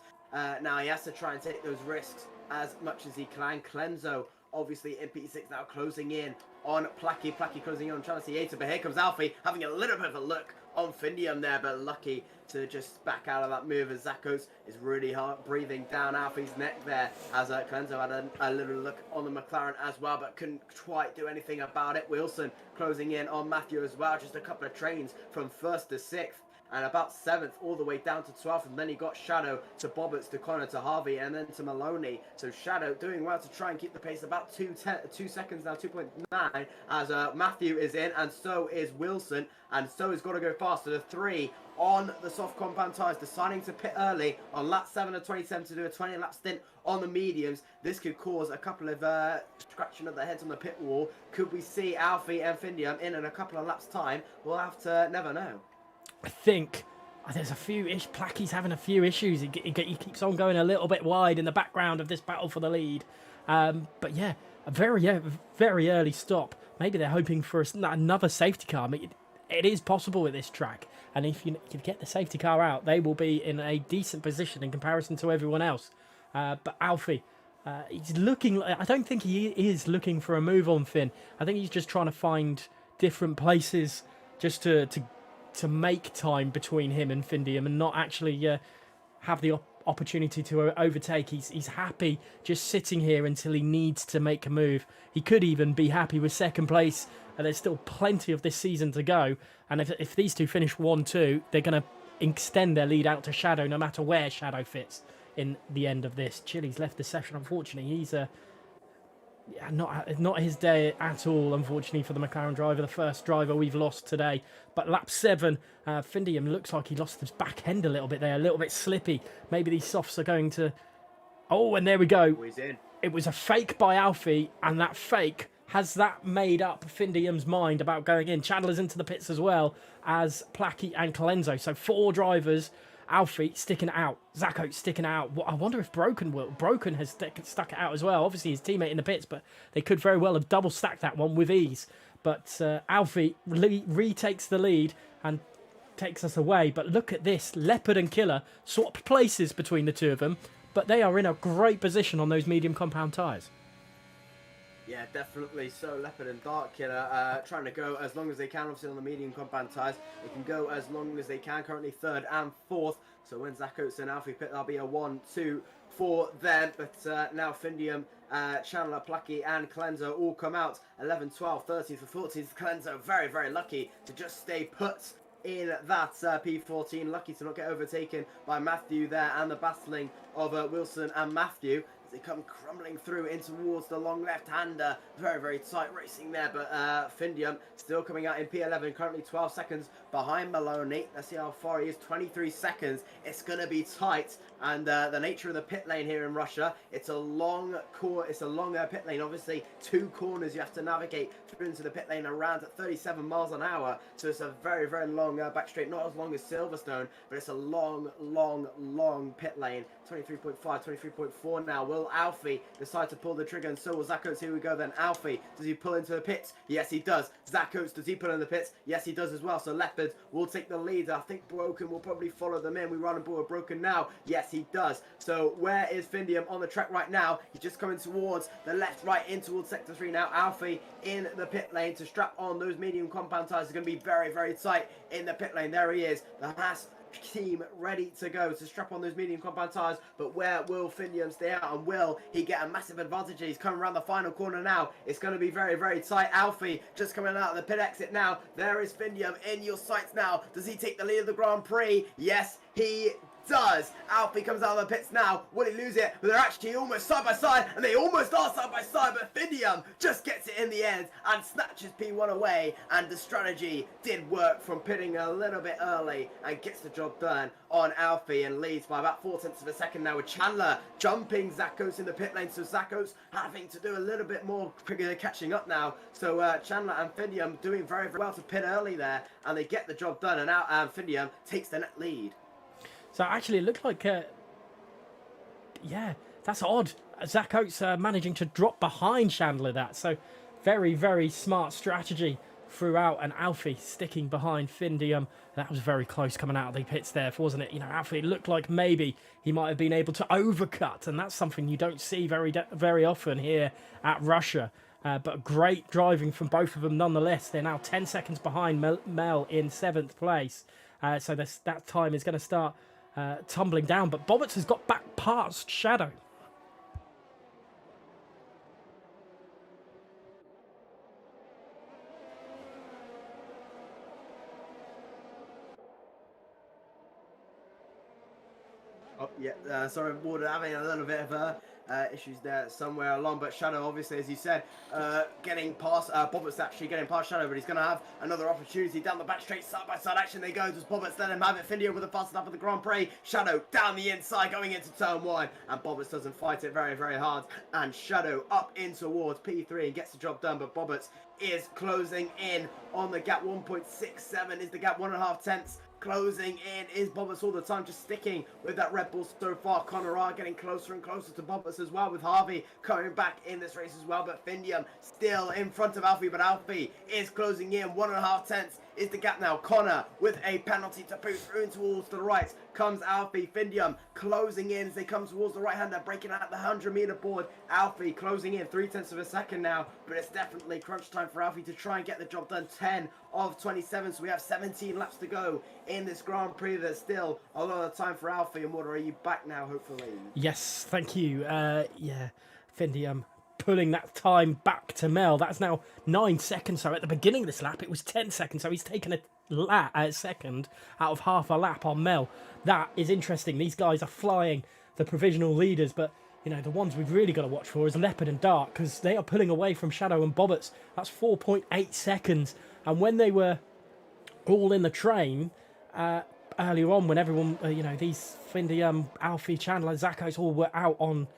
Now he has to try and take those risks as much as he can. Clenzo obviously in P6 now closing in on Placky. Placky closing in on Chelsea Yater, but here comes Alfie having a little bit of a look on Findium there, but lucky to just back out of that move as Zach Oates is really hard breathing down Alfie's neck there as Clenzo had a little look on the McLaren as well, but couldn't quite do anything about it. Wilson closing in on Matthew as well, just a couple of trains from 1st to 6th. And about 7th all the way down to 12th, and then he got Shadow to Bobberts, to Connor, to Harvey, and then to Maloney. So Shadow doing well to try and keep the pace, about 2 seconds now, 2.9, as Matthew is in, and so is Wilson, and so he's got to go faster. The 3 on the soft compound tyres, deciding to pit early on lap 7 of 27 to do a 20-lap stint on the mediums. This could cause a couple of scratching of the heads on the pit wall. Could we see Alfie and Findium in a couple of laps' time? We'll have to never know. I think there's a few Placky's having a few issues. He keeps on going a little bit wide in the background of this battle for the lead. But yeah, a very early stop. Maybe they're hoping for another safety car. I mean, it is possible with this track. And if you get the safety car out, they will be in a decent position in comparison to everyone else. But Alfie, he's looking. I don't think he is looking for a move on Finn. I think he's just trying to find different places just to make time between him and Findium and not actually have the opportunity to overtake. He's happy just sitting here until he needs to make a move. He could even be happy with 2nd place. There's still plenty of this season to go. And if these two finish 1-2, they're going to extend their lead out to Shadow no matter where Shadow fits in the end of this. Chili's left the session, unfortunately. He's not his day at all, unfortunately, for the McLaren driver, the first driver we've lost today. But lap 7, Findium looks like he lost his back end a little bit there, a little bit slippy. Maybe these softs are going to... Oh, and there we go. He's in. It was a fake by Alfie, and that fake has that made up Findium's mind about going in. Chandler's into the pits as well as Placky and Colenso. So 4 drivers. Alfie sticking it out. Zach Oates sticking it out. I wonder if Broken has stuck it out as well. Obviously his teammate in the pits, but they could very well have double stacked that one with ease. But Alfie retakes the lead and takes us away. But look at this. Leopard and Killer swapped places between the two of them, but they are in a great position on those medium compound tyres. Yeah, definitely so. Leopard and Dark Killer trying to go as long as they can. Obviously on the medium compound tyres, they can go as long as they can. Currently 3rd and 4th. So when Zach Oates and Alfie pit, that'll be a 1-2 for them. But now Findium, Chandler, Placky and Clenzo all come out. 11, 12, 13th and 14th. Clenzo very, very lucky to just stay put in that P14. Lucky to not get overtaken by Matthew there, and the battling of Wilson and Matthew. They come crumbling through in towards the long left-hander. Very, very tight racing there, but Findium still coming out in P11, currently 12 seconds behind Maloney. Let's see how far he is, 23 seconds. It's going to be tight, and the nature of the pit lane here in Russia, it's a long pit lane. Obviously, 2 corners you have to navigate through into the pit lane around at 37 miles an hour. So it's a very, very long back straight, not as long as Silverstone, but it's a long, long, long pit lane. 23.5, 23.4 now. Will Alfie decide to pull the trigger, and so will Zach Oates. Here we go then. Alfie, does he pull into the pits? Yes, he does. Zach Oates, does he pull in the pits? Yes, he does as well. So Leopard will take the lead. I think Broken will probably follow them in. We run on board Broken now. Yes, he does. So where is Findium on the track right now? He's just coming towards the left, right, in towards Sector 3 now. Alfie in the pit lane to strap on those medium compound tyres. Are going to be very, very tight in the pit lane. There he is. The Haas team ready to go to strap on those medium compound tyres, but where will Findium stay out, and will he get a massive advantage? He's coming around the final corner now. It's going to be very, very tight. Alfie just coming out of the pit exit now. There is Findium in your sights now. Does he take the lead of the Grand Prix? Yes, he does. Alfie comes out of the pits now. Will he lose it? But they're actually almost side by side, and they almost are side by side, but Findium just gets it in the end and snatches P1 away, and the strategy did work from pitting a little bit early and gets the job done on Alfie, and leads by about 0.4 of a second now, with Chandler jumping Zach Oates in the pit lane. So Zach Oates having to do a little bit more catching up now. So Chandler and Findium doing very, very well to pit early there, and they get the job done, and now Findium takes the net lead. So actually it looked like, yeah, that's odd. Zach Oates managing to drop behind Chandler that. So very, very smart strategy throughout, and Alfie sticking behind Findium. That was very close coming out of the pits there, wasn't it? You know, Alfie looked like maybe he might have been able to overcut, and that's something you don't see very often here at Russia. But great driving from both of them nonetheless. They're now 10 seconds behind Mel in 7th place. So that time is going to start tumbling down, but Bobbitt has got back past Shadow. Oh, yeah, sorry, Warder having a little bit of issues there somewhere along, but Shadow, obviously, as you said, getting past, Bobbitt's actually getting past Shadow, but he's going to have another opportunity down the back straight, side-by-side action they go. Does Bobbitt let him have it? Findium with the fastest lap of the Grand Prix. Shadow down the inside, going into turn 1, and Bobbitt doesn't fight it very, very hard, and Shadow up in towards P3 and gets the job done, but Bobbitt is closing in on the gap. 1.67 is the gap, 1.5 tenths. Closing in is Bobbitt all the time, just sticking with that Red Bull so far. Conor getting closer and closer to Bobbitt as well, with Harvey coming back in this race as well. But Findium still in front of Alfie, but Alfie is closing in. 1.5 tenths is the gap now. Connor with a penalty to push through towards the right. Comes Alfie. Findium closing in as they come towards the right-hander, breaking out the 100-meter board. Alfie closing in 0.3 of a second now, but it's definitely crunch time for Alfie to try and get the job done. 10 of 27, so we have 17 laps to go in this Grand Prix. There's still a lot of time for Alfie. And Water, are you back now, hopefully? Yes, thank you. Yeah, Findium pulling that time back to Mel. That's now 9 seconds. So at the beginning of this lap, it was 10 seconds. So he's taken a second out of half a lap on Mel. That is interesting. These guys are flying the provisional leaders, but you know, the ones we've really got to watch for is Leopard and Dark, because they are pulling away from Shadow and Bobbitt. That's 4.8 seconds. And when they were all in the train earlier on, when everyone, these Findium, Alfie, Chandler, Zachos all were out on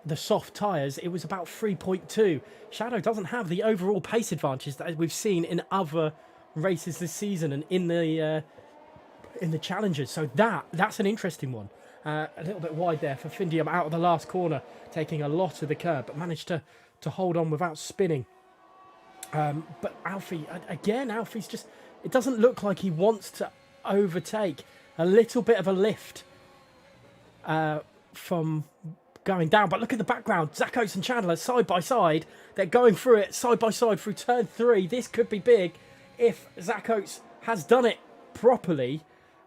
the soft tyres, it was about 3.2. Shadow doesn't have the overall pace advantage that we've seen in other races this season and in the challenges. So that's an interesting one. A little bit wide there for Findium out of the last corner, taking a lot of the curb, but managed to hold on without spinning. But Alfie, again, Alfie's just, it doesn't look like he wants to overtake. A little bit of a lift from going down, but look at the background. Zachos and Chandler side by side. They're going through it side by side through turn 3. This could be big if Zachos has done it properly.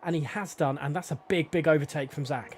And he has done, and that's a big, big overtake from Zach.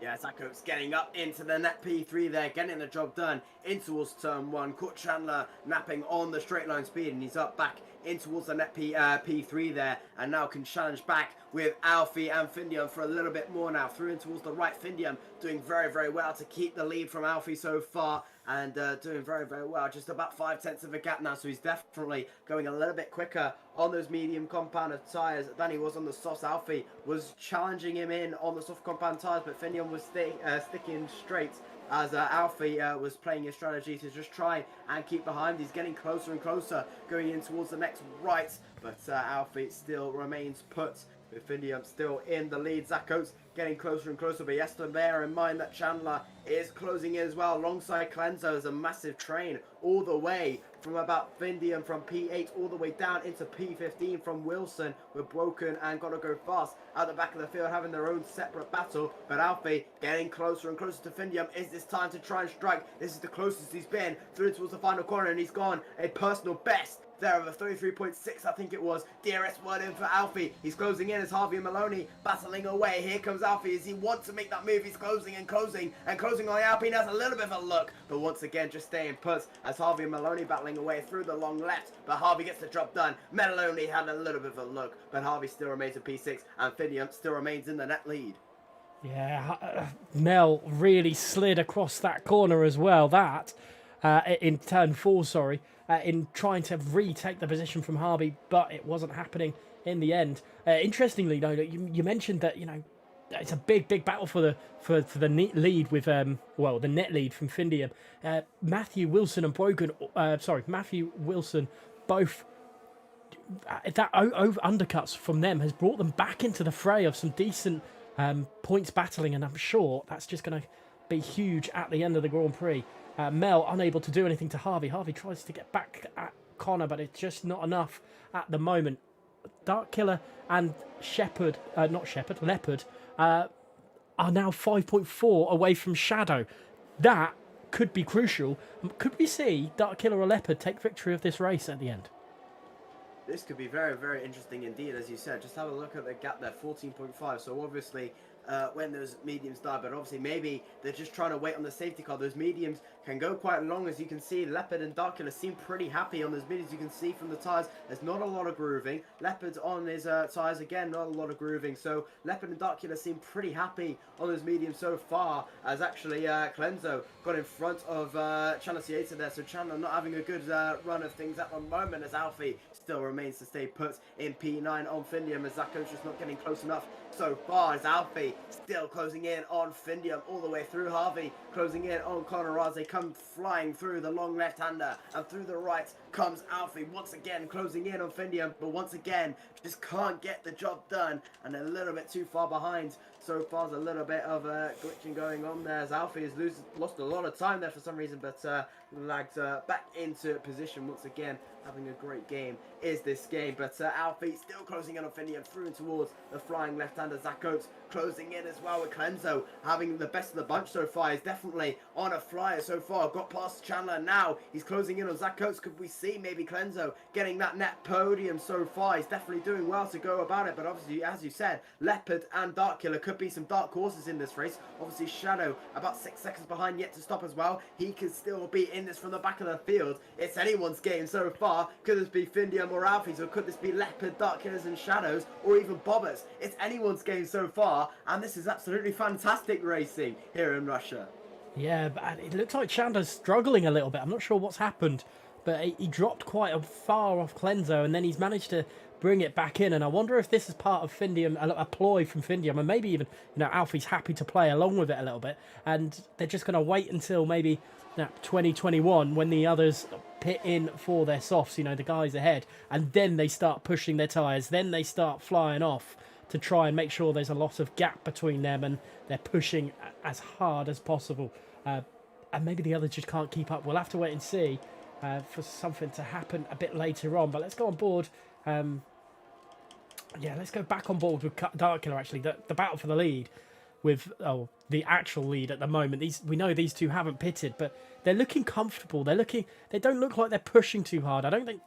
Yeah, Zachos getting up into the net P3 there, getting the job done in towards turn 1. Caught Chandler napping on the straight line speed, and he's up back in towards the net P3 there, and now can challenge back with Alfie and Findium for a little bit more now. Through in towards the right, Findium doing very, very well to keep the lead from Alfie so far, and doing very, very well. Just about 5/10 of a gap now, so he's definitely going a little bit quicker on those medium compound tyres than he was on the softs. Alfie was challenging him in on the soft compound tyres, but Findium was sticking straight as Alfie was playing his strategy to just try and keep behind. He's getting closer and closer, going in towards the next right, but Alfie still remains put, with Findium still in the lead. Zach Oates getting closer and closer, but he has to bear in mind that Chandler is closing in as well, alongside Clenzo. As a massive train all the way from about Findium from P8 all the way down into P15 from Wilson with Broken and Gotta Go Fast at the back of the field, having their own separate battle. But Alfie getting closer and closer to Findium. Is this time to try and strike? This is the closest he's been through towards the final corner, and he's gone a personal best there of a 33.6, I think it was. DRS word in for Alfie. He's closing in as Harvey and Maloney battling away. Here comes Alfie as he wants to make that move. He's closing and closing and closing on the Alpine. Has a little bit of a look, but once again just staying put as Harvey and Maloney battling away through the long left. But Harvey gets the job done. Maloney had a little bit of a look, but Harvey still remains in P6, and Findium still remains in the net lead. Yeah, Mel really slid across that corner as well. That in turn 4, sorry. In trying to retake the position from Harvey, but it wasn't happening in the end. Interestingly, though, you mentioned that it's a big battle for the lead with the net lead from Findium. Matthew Wilson and Matthew Wilson both. That undercuts from them has brought them back into the fray of some decent points battling, and I'm sure that's just going to be huge at the end of the Grand Prix. Mel unable to do anything to Harvey. Harvey tries to get back at Connor, but it's just not enough at the moment. Dark Killer and Leopard are now 5.4 away from Shadow. That could be crucial. Could we see Dark Killer or Leopard take victory of this race at the end? This could be very, very interesting indeed, as you said. Just have a look at the gap there, 14.5. So obviously, when those mediums die, but obviously maybe they're just trying to wait on the safety car. Those mediums can go quite long, as you can see. Leopard and Dark Killer seem pretty happy on those mediums. You can see from the tyres, there's not a lot of grooving. Leopard's on his tyres again, not a lot of grooving. So Leopard and Dark Killer seem pretty happy on those mediums so far, as actually Clenzo got in front of Chandler Cieta there. So Chandler not having a good run of things at the moment, as Alfie still remains to stay put in P9 on Findium, as Zako's just not getting close enough so far, as Alfie still closing in on Findium all the way through. Harvey closing in on Connor as they come flying through the long left-hander, and through the right comes Alfie once again closing in on Findium, but once again just can't get the job done, and a little bit too far behind. So far, there's a little bit of glitching going on there, as Alfie has lost a lot of time there for some reason, but lagged back into position once again. Having a great game is this game, but Alfie still closing in on Findium through and towards the flying left-hander. Zach Oates closing in as well, with Clenzo having the best of the bunch so far. He's definitely on a flyer so far. Got past Chandler, now he's closing in on Zach Oates. Could we see maybe Clenzo getting that net podium so far? He's definitely doing well to go about it, but obviously, as you said, Leopard and Dark Killer could be some dark horses in this race. Obviously, Shadow about 6 seconds behind, yet to stop as well. He could still be in this from the back of the field. It's anyone's game so far. Could this be Findium or Alfie's, or could this be Leopard, Dark Killers and Shadows, or even Bobbers? It's anyone's game so far, and this is absolutely fantastic racing here in Russia. Yeah, but it looks like Chandler's struggling a little bit. I'm not sure what's happened, but he dropped quite far off Clenzo, and then he's managed to bring it back in. And I wonder if this is part of Findium, a ploy from Findium, and maybe even Alfie's happy to play along with it a little bit, and they're just going to wait until maybe 2021 when the others pit in for their softs, the guys ahead, and then they start pushing their tyres, then they start flying off to try and make sure there's a lot of gap between them, and they're pushing as hard as possible. And maybe the others just can't keep up. We'll have to wait and see for something to happen a bit later on. But let's go on board. Let's go back on board with Dark Killer, actually. The battle for the lead with the actual lead at the moment. We know these two haven't pitted, but they're looking comfortable. They don't look like they're pushing too hard. I don't think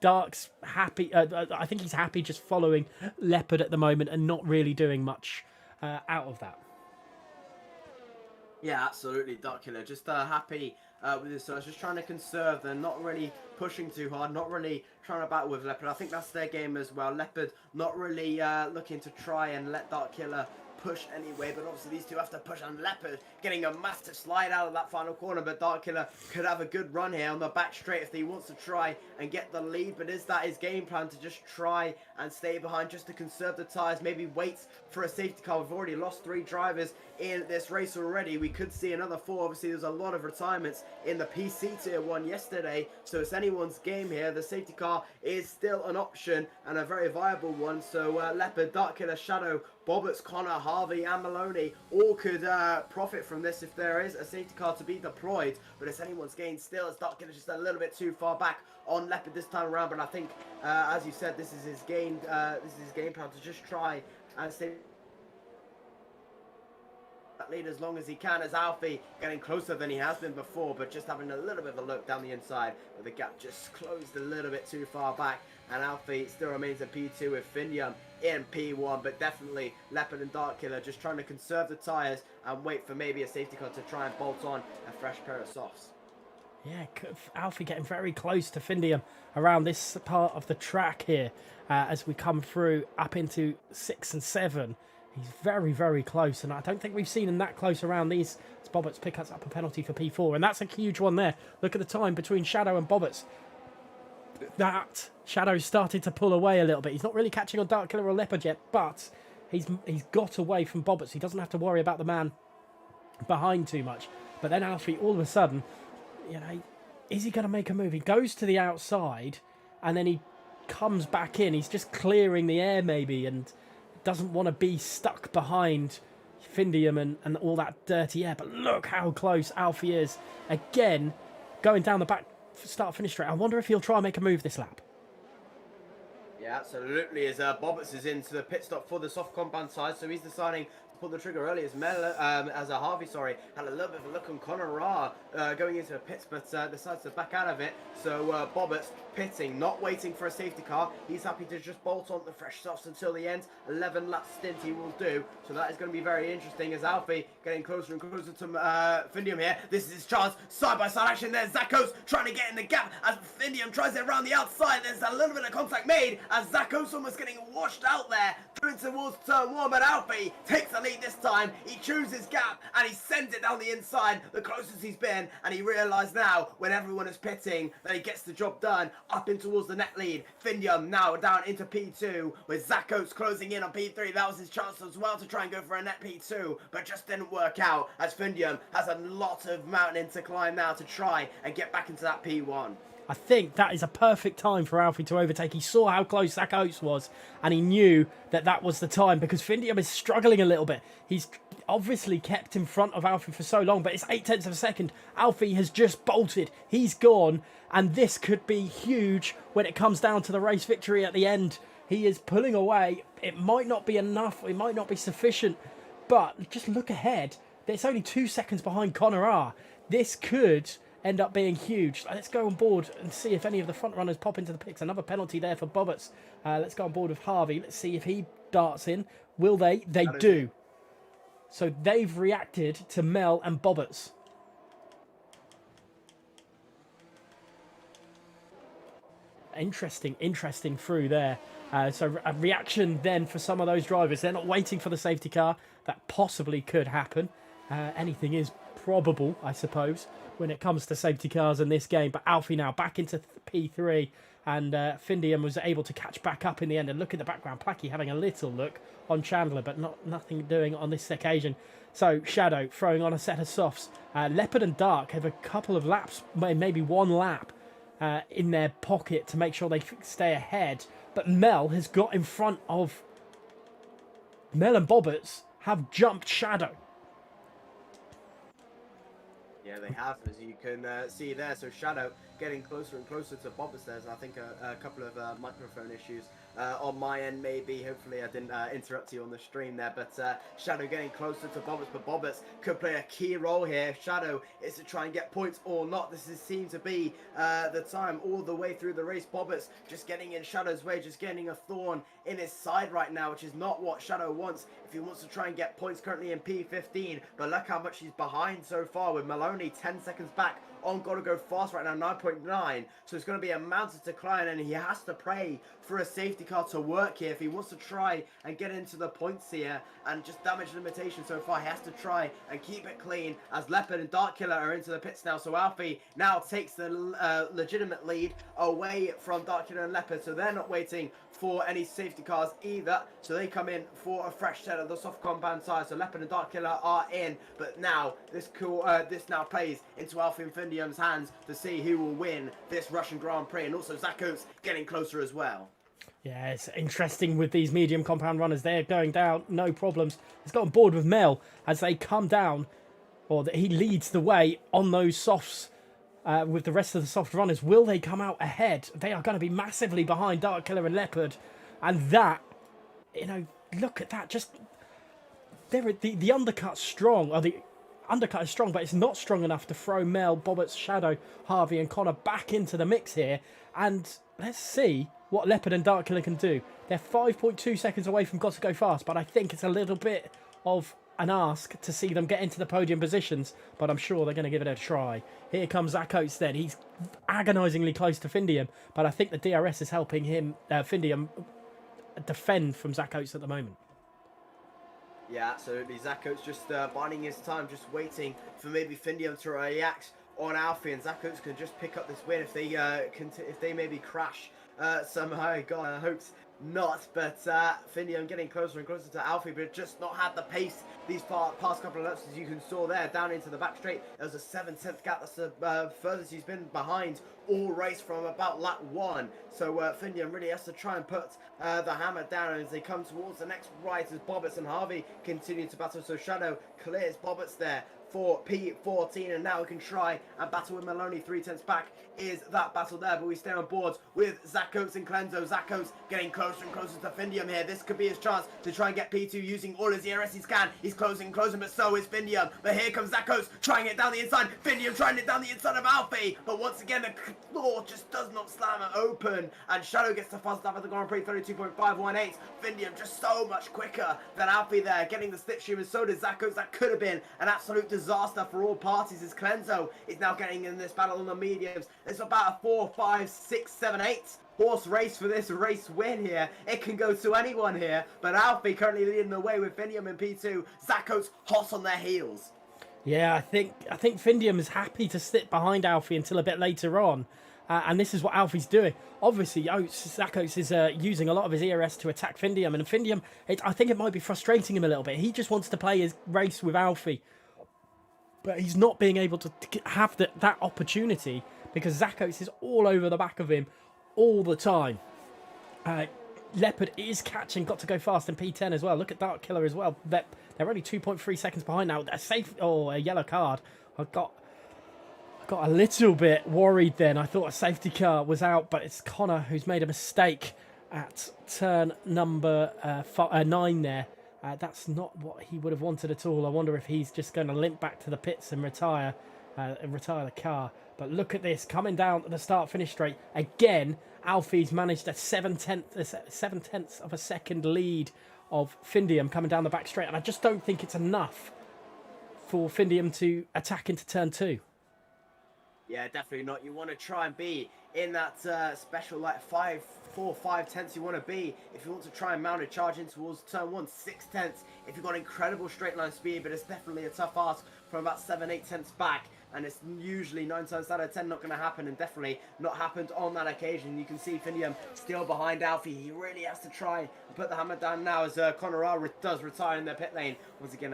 Dark's happy. I think he's happy just following Leopard at the moment and not really doing much out of that. Yeah, absolutely. Dark Killer just happy with his just trying to conserve. They're not really pushing too hard, not really trying to battle with Leopard. I think that's their game as well. Leopard not really looking to try and let Dark Killer push anyway, but obviously these two have to push, and Leopard getting a massive slide out of that final corner, but Dark Killer could have a good run here on the back straight if he wants to try and get the lead. But is that his game plan, to just try and stay behind, just to conserve the tyres, maybe wait for a safety car? We've already lost 3 drivers in this race already. We could see another 4. Obviously there's a lot of retirements in the PC tier 1 yesterday, so it's anyone's game here. The safety car is still an option, and a very viable one. So Leopard, Dark Killer, Shadow, Bobbers, Connor, Harvey and Maloney all could profit from this if there is a safety car to be deployed. But it's anyone's game still, as Dark Killer just a little bit too far back on Leopard this time around. But I think, as you said, this is his game. This is his game plan, to just try and stay that lead as long as he can, as Alfie getting closer than he has been before, but just having a little bit of a look down the inside, but the gap just closed a little bit too far back, and Alfie still remains in P2 with Finium in P1. But definitely Leopard and Dark Killer just trying to conserve the tyres and wait for maybe a safety car to try and bolt on a fresh pair of softs. Yeah, Alfie getting very close to Findium around this part of the track here as we come through up into 6 and 7. He's very, very close, and I don't think we've seen him that close around these. As Bobbers picks up a penalty for P4, and that's a huge one there. Look at the time between Shadow and Bobbers. That Shadow started to pull away a little bit. He's not really catching on Dark Killer or Leopard yet, but he's got away from Bobbers. He doesn't have to worry about the man behind too much. But then Alfie, all of a sudden, you know, is he going to make a move? He goes to the outside, and then he comes back in. He's just clearing the air maybe, and doesn't want to be stuck behind Findium and all that dirty air. But look how close Alfie is. Again, going down the back start-finish straight. I wonder if he'll try and make a move this lap. Yeah, absolutely. As Bobbers is into the pit stop for the soft compound side, so he's deciding to pull the trigger early. As Harvey, had a little bit of a look on Connor Ra going into the pits, but decides to back out of it. So Bobbers pitting, not waiting for a safety car. He's happy to just bolt on the fresh softs until the end. 11 lap stint he will do. So that is going to be very interesting, as Alfie getting closer and closer to Findium here. This is his chance. Side-by-side action there. Zakos trying to get in the gap as Findium tries it around the outside. There's a little bit of contact made as Zakos almost getting washed out there through towards turn 1. But Alfie takes the lead this time. He chooses gap and he sends it down the inside, the closest he's been. And he realised now, when everyone is pitting, that he gets the job done. Up in towards the net lead. Findium now down into P2 with Zakos closing in on P3. That was his chance as well to try and go for a net P2, but just didn't work out, as Findium has a lot of mountain to climb now to try and get back into that P1. I think that is a perfect time for Alfie to overtake. He saw how close Zach Oates was, and he knew that that was the time, because Findium is struggling a little bit. He's obviously kept in front of Alfie for so long, but it's 0.8 of a second. Alfie has just bolted. He's gone, and this could be huge when it comes down to the race victory at the end. He is pulling away. It might not be enough. It might not be sufficient, but just look ahead. It's only 2 seconds behind Connor R. This could end up being huge. Let's go on board and see if any of the front runners pop into the picks. Another penalty there for Bobbers. Let's go on board with Harvey. Let's see if he darts in. Will they? They do. So they've reacted to Mel and Bobbers. Interesting through there. So a reaction then for some of those drivers. They're not waiting for the safety car. That possibly could happen. Anything is probable, I suppose, when it comes to safety cars in this game. But Alfie now back into P3, and Findium was able to catch back up in the end. And look at the background, Placky having a little look on Chandler, but nothing doing on this occasion. So Shadow throwing on a set of softs. Leopard and Dark have a couple of laps, maybe one lap in their pocket to make sure they stay ahead. But Mel has got in front of... Mel and Bobbers have jumped Shadow. Yeah, they have, as you can see there. So Shadow getting closer and closer to Bobbers there. And I think a couple of microphone issues on my end, maybe. Hopefully I didn't interrupt you on the stream there. But Shadow getting closer to Bobbers. But Bobbers could play a key role here. Shadow is to try and get points or not. This seems to be the time all the way through the race. Bobbers just getting in Shadow's way, just getting a thorn in his side right now, which is not what Shadow wants if he wants to try and get points, currently in P15. But look how much he's behind so far, with Maloney 10 seconds back on Gotta Go Fast right now, 9.9. So it's going to be a mountain to climb, and he has to pray for a safety car to work here if he wants to try and get into the points here. And just damage limitation so far, he has to try and keep it clean as Leopard and Dark Killer are into the pits now. So Alfie now takes the legitimate lead away from Dark Killer and Leopard, so they're not waiting for any safety cars either, so they come in for a fresh set of the soft compound tires. So Leopard and Dark Killer are in, but now this now plays into Alfie and Findium's hands to see who will win this Russian Grand Prix, and also Zakos getting closer as well. Yeah, it's interesting with these medium compound runners. They're going down, no problems. He's got on board with Mel as they come down, or he leads the way on those softs. With the rest of the soft runners, will they come out ahead? They are going to be massively behind Dark Killer and Leopard, and that, look at that. Just the undercut's strong, or the undercut is strong, but it's not strong enough to throw Mel, Bobbitt's, Shadow, Harvey, and Connor back into the mix here. And let's see what Leopard and Dark Killer can do. They're 5.2 seconds away from Got to Go Fast, but I think it's a little bit of an ask to see them get into the podium positions, but I'm sure they're going to give it a try. Here comes Zach Oates then. He's agonisingly close to Findium, but I think the DRS is helping him, Findium, defend from Zach Oates at the moment. Yeah, absolutely. Zach Oates just biding his time, just waiting for maybe Findium to react on Alfie, and Zach Oates can just pick up this win if they maybe crash somehow. God, I hope not, but Findium getting closer and closer to Alfie, but just not had the pace these past couple of laps, as you can saw there, down into the back straight. There was a 7/10 gap. That's the furthest he's been behind all race from about lap 1. So Findium really has to try and put the hammer down as they come towards the next right, as Bobbitts and Harvey continue to battle. So Shadow clears Bobbitts there for P14, and now we can try and battle with Maloney 3/10 back. Is that battle there, but we stay on board with Zach Oates and Clenzo. Zach Oates getting closer and closer to Findium here. This could be his chance to try and get P2 using all his ERS he can. He's closing and closing, but so is Findium. But here comes Zach Oates trying it down the inside. Findium trying it down the inside of Alfie, but once again the floor just does not slam it open, and Shadow gets the fast lap of the Grand Prix, 32.518. Findium just so much quicker than Alfie there, getting the slipstream, and so does Zach Oates. That could have been an absolute disaster for all parties, as Clenzo is now getting in this battle on the mediums. It's about a 4, 5, 6, 7, 8 horse race for this race win here. It can go to anyone here, but Alfie currently leading the way with Findium in P2. Zach Oates hot on their heels. Yeah, I think Findium is happy to sit behind Alfie until a bit later on, and this is what Alfie's doing. Obviously, Zach Oates is using a lot of his ERS to attack Findium, and Findium, I think it might be frustrating him a little bit. He just wants to play his race with Alfie, but he's not being able to have that opportunity because Zach Oates is all over the back of him all the time. Leopard is catching Got to Go Fast in P10 as well. Look at Dark Killer as well. They're only 2.3 seconds behind now. A yellow card. I got a little bit worried then. I thought a safety car was out, but it's Connor who's made a mistake at turn number 9 there. That's not what he would have wanted at all. I wonder if he's just going to limp back to the pits and retire the car. But look at this, coming down to the start-finish straight. Again, Alfie's managed a 7/10 of a second lead of Findium coming down the back straight. And I just don't think it's enough for Findium to attack into turn 2. Yeah, definitely not. You want to try and be in that special like 4, 5 tenths you want to be if you want to try and mount a charge in towards turn 1, 6 tenths if you've got incredible straight line speed, but it's definitely a tough ask from about 7, 8 tenths back, and it's usually 9 times out of 10 not going to happen, and definitely not happened on that occasion. You can see Findium still behind Alfie. He really has to try and put the hammer down now as Connor R does retire in their pit lane. Once again,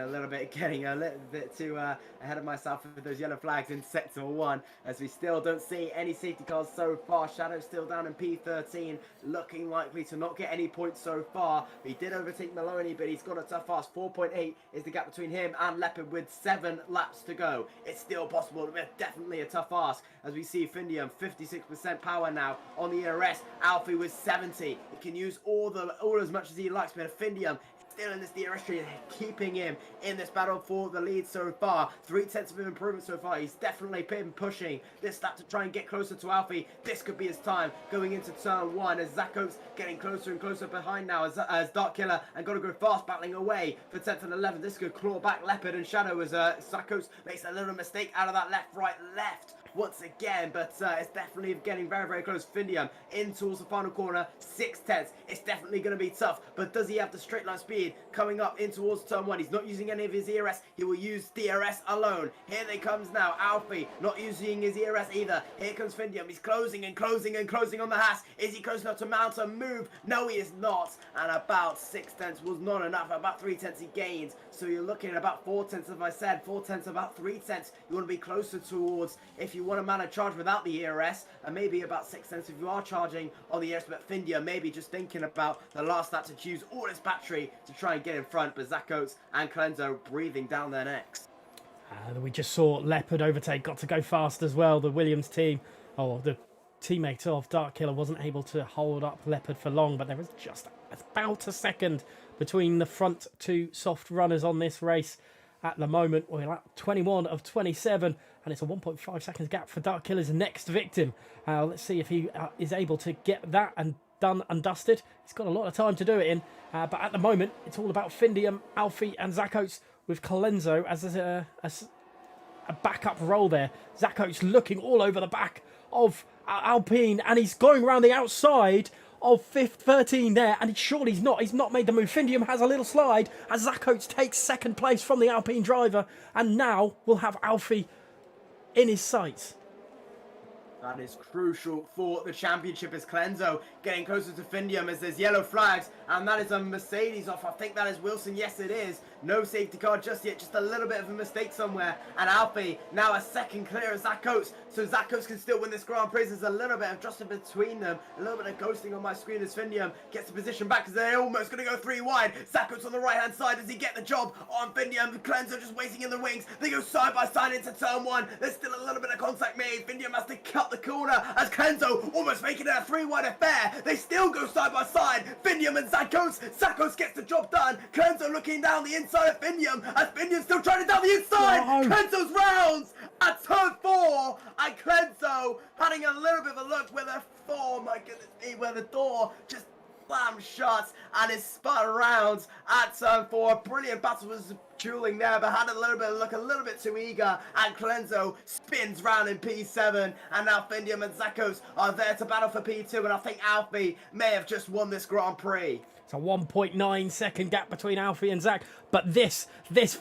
getting a little bit too ahead of myself with those yellow flags in sector 1, as we still don't see any safety cars so far. Shadow still down in P13, looking likely to not get any points so far. He did overtake Maloney, but he's got a tough ask. 4.8 is the gap between him and Leopard with 7 laps to go. It's still possible, but definitely a tough ask, as we see Findium 56% power now on the ERS. Alfie with 70. He can use all as much as he likes, but Findium still in this DRS tree, keeping him in this battle for the lead so far. 3 tenths of improvement so far. He's definitely been pushing this lap to try and get closer to Alfie. This could be his time going into turn 1, as Zach Oates getting closer and closer behind now, as Dark Killer and Gotta Go Fast battling away for 10th and 11th. This could claw back Leopard and Shadow as Zach Oates makes a little mistake out of that left, right, left once again, but it's definitely getting very, very close. Findium in towards the final corner, 6/10. It's definitely going to be tough, but does he have the straight line speed coming up in towards turn 1? He's not using any of his ERS. He will use DRS alone. Here they comes now. Alfie not using his ERS either. Here comes Findium. He's closing and closing and closing on the Haas. Is he close enough to mount a move? No, he is not. And about 6/10 was not enough. About 3/10 he gained. So you're looking at about 4/10, as I said. 4/10, about 3/10. You want to be closer towards if you want to man a charge without the ERS, and maybe about 6/10 if you are charging on the ERS. But Findia maybe just thinking about the last lap to use all his battery to try and get in front. But Zakos and Clenzo breathing down their necks. We just saw Leopard overtake, got to go fast as well. The Williams team, or the teammate of Darkkiller, wasn't able to hold up Leopard for long, but there was just about a second between the front two soft runners on this race. At the moment, we're at 21 of 27, and it's a 1.5 seconds gap for Darkkiller's next victim. Let's see if he is able to get that and done and dusted. He's got a lot of time to do it in, but at the moment, it's all about Findium, Alfie, and Zakos, with Colenso as a backup role there. Zakos looking all over the back of Alpine, and he's going around the outside of 13 there, and surely he's not made the move. Findium has a little slide as Zakos takes second place from the Alpine driver, and now we'll have Alfie in his sights. That is crucial for the championship as Clenzo getting closer to Findium as there's yellow flags, and that is a Mercedes off. I think that is Wilson. Yes, it is. No safety car just yet, just a little bit of a mistake somewhere. And Alfie now a second clear of Zakos, so Zakos can still win this Grand Prix. There's a little bit of just in between them, a little bit of ghosting on my screen as Findium gets the position back as they're almost going to go 3 wide. Zakos on the right hand side. Does he get the job on Findium? Clenzo just waiting in the wings. They go side by side into turn 1. There's still a little bit of contact made. Findium has to cut the corner as Clenzo almost making it a 3-wide affair. They still go side by side. Findium and Zakos. Zakos gets the job done. Clenzo looking down the inside of Findium as Findium's still trying to down the inside. No. Clenzo's rounds at turn 4, and Clenzo having a little bit of a look where the my goodness me, where the door just slammed shut and is spun around at turn 4. A brilliant battle was dueling there, but had a little bit of look, a little bit too eager, and Clenzo spins round in P7, and now Findium and Zakos are there to battle for P2, and I think Alfie may have just won this Grand Prix. It's a 1.9 second gap between Alfie and Zach, but this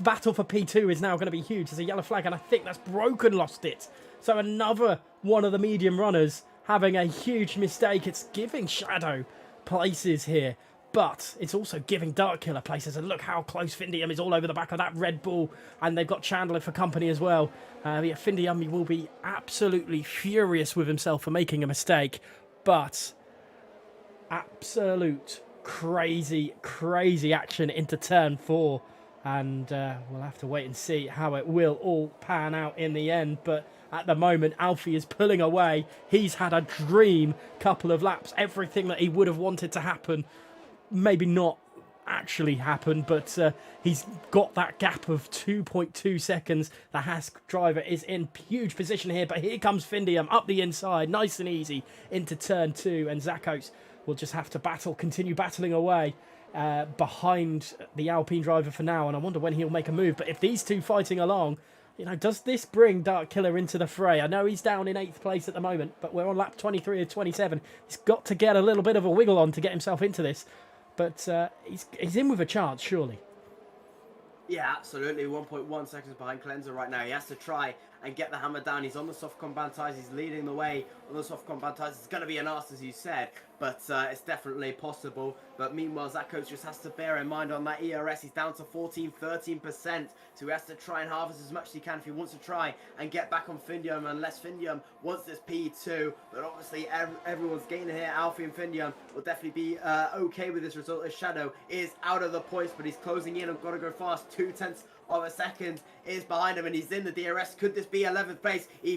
battle for P2 is now going to be huge. There's a yellow flag, and I think that's Broken lost it. So another one of the medium runners having a huge mistake. It's giving Shadow places here, but it's also giving Darkkiller places. And look how close Findium is all over the back of that Red Bull, and they've got Chandler for company as well. Findium will be absolutely furious with himself for making a mistake, but absolute crazy action into turn 4, and we'll have to wait and see how it will all pan out in the end. But at the moment, Alfie is pulling away. He's had a dream couple of laps. Everything that he would have wanted to happen, maybe not actually happen, but he's got that gap of 2.2 seconds. The Haas driver is in huge position here, but here comes Findium up the inside, nice and easy, into turn 2, and Zakos will just have to continue battling away behind the Alpine driver for now, and I wonder when he'll make a move. But if these two fighting along, does this bring Darkkiller into the fray? I know he's down in 8th place at the moment, but we're on lap 23 of 27. He's got to get a little bit of a wiggle on to get himself into this, but he's in with a chance, surely. Yeah, absolutely. 1.1 seconds behind Clenzo right now. He has to try and get the hammer down. He's on the soft compound tires. He's leading the way on the soft compound tires. It's going to be an arse, as you said, but it's definitely possible. But meanwhile, Zakos just has to bear in mind on that ERS. He's down to 13%, so he has to try and harvest as much as he can if he wants to try and get back on Findium, unless Findium wants this P2. But obviously, everyone's gaining here. Alfie and Findium will definitely be okay with this result, as Shadow is out of the points, but he's closing in and got to go fast. 0.2 of a second is behind him, and he's in the DRS. Could this be 11th place? He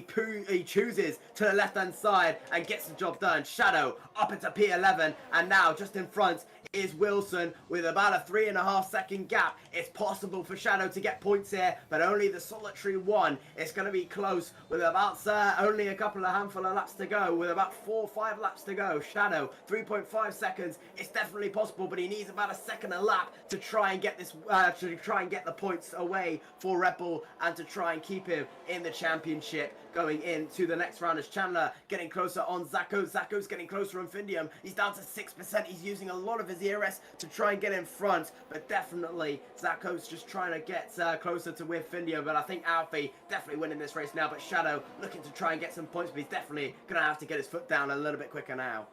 chooses to the left hand side and gets the job done. Shadow up into P11, and now just in front is Wilson with about a 3.5 second gap. It's possible for Shadow to get points here, but only the solitary one. It's going to be close with about only a handful of laps to go, with about 4 or 5 laps to go. Shadow, 3.5 seconds. It's definitely possible, but he needs about a second a lap to try and get this, to try and get the points away for Red Bull and to try and keep him in the championship going into the next round as Chandler getting closer on Zacco. Zacco's getting closer on Findium. He's down to 6%. He's using a lot of his ERS to try and get in front, but definitely Zacco's just trying to get closer to with Findium. But I think Alfie definitely winning this race now, but Shadow looking to try and get some points, but he's definitely going to have to get his foot down a little bit quicker now.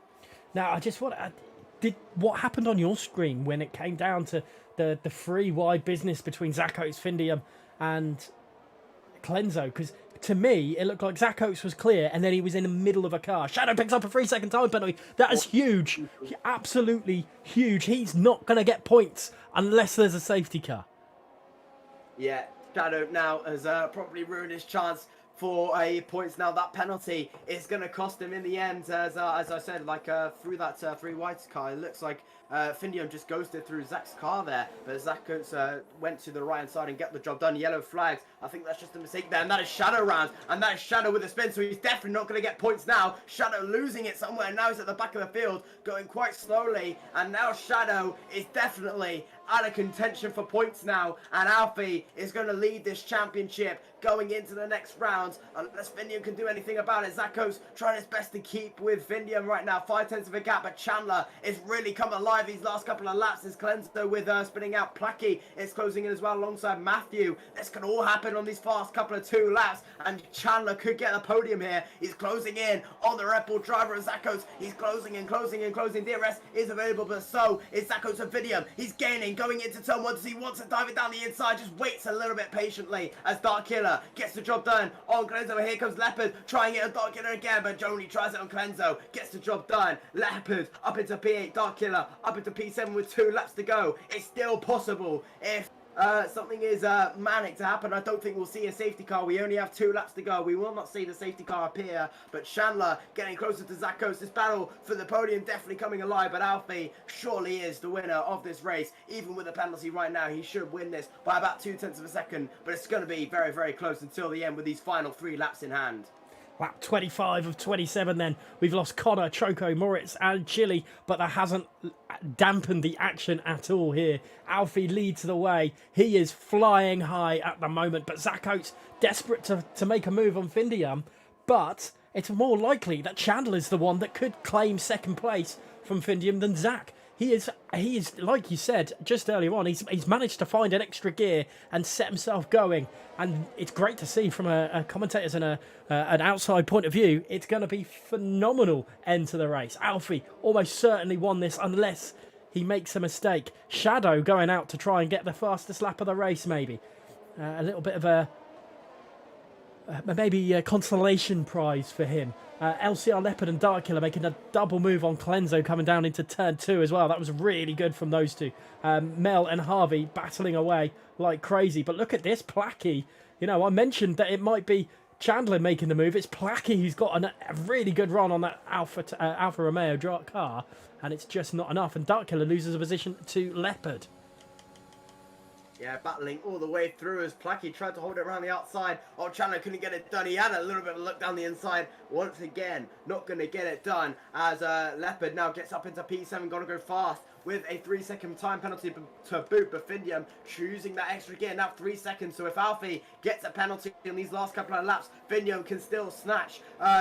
Now, I just want to... what happened on your screen when it came down to the free wide business between Zacco's, Findium and Clenzo? Because to me, it looked like Zacco's was clear, and then he was in the middle of a car. Shadow picks up a 3-second time penalty. That is huge. Absolutely huge. He's not going to get points unless there's a safety car. Yeah, Shadow now has probably ruined his chance for a points. Now that penalty is going to cost him in the end, as I said, like through that 3 whites car. It looks like Findium just ghosted through Zach's car there, but Zach went to the right hand side and get the job done. Yellow flags. I think that's just a mistake there, and that is Shadow round, and that is Shadow with a spin, so he's definitely not going to get points now. Shadow losing it somewhere, and now he's at the back of the field, going quite slowly, and now Shadow is definitely out of contention for points now, and Alfie is going to lead this championship going into the next round, unless Findium can do anything about it. Zacco's trying his best to keep with Findium right now, 0.5 of a gap, but Chandler is really come alive these last couple of laps as Clenzo with spinning out. Placky is closing in as well alongside Matthew. This can all happen on these fast couple of 2 laps, and Chandler could get the podium here. He's closing in on the Red Bull driver of Zacco's. He's closing and closing and closing. DRS is available, but so is Zacco's and Findium. He's gaining, going into turn 1. Does he want to dive it down the inside? Just waits a little bit patiently as Dark Killer gets the job done on Clenzo. Here comes Leopard trying it on Dark Killer again, but Joni tries it on Clenzo, gets the job done. Leopard up into P8, Dark Killer up into P7 with 2 laps to go. It's still possible if something is manic to happen. I don't think we'll see a safety car. We only have 2 laps to go. We will not see the safety car appear, but Chandler getting closer to Zacco's. This battle for the podium definitely coming alive, but Alfie surely is the winner of this race. Even with the penalty right now, he should win this by about 0.2 of a second, but it's going to be very, very close until the end with these final 3 laps in hand. Lap 25 of 27 then. We've lost Connor, Choco, Moritz and Chili, but that hasn't dampened the action at all here. Alfie leads the way. He is flying high at the moment, but Zacco's desperate to make a move on Findium, but it's more likely that Chandler's the one that could claim second place from Findium than Zach. He is, like you said just earlier on, he's managed to find an extra gear and set himself going. And it's great to see from a commentator's and an outside point of view. It's going to be phenomenal end to the race. Alfie almost certainly won this unless he makes a mistake. Shadow going out to try and get the fastest lap of the race, maybe. A little bit of a maybe a consolation prize for him. LCR Leopard and Dark Killer making a double move on Clenzo coming down into turn 2 as well. That was really good from those two. Mel and Harvey battling away like crazy. But look at this, Placky. You know, I mentioned that it might be Chandler making the move. It's Placky who's got a really good run on that Alfa Romeo car, and it's just not enough. And Dark Killer loses a position to Leopard. Yeah, battling all the way through as Placky tried to hold it around the outside. Oh, Chandler couldn't get it done. He had a little bit of a look down the inside. Once again, not going to get it done as Leopard now gets up into P7. Got to go fast with a 3-second time penalty to boot. But Findium choosing that extra gear, now 3 seconds. So if Alfie gets a penalty in these last couple of laps, Findium can still snatch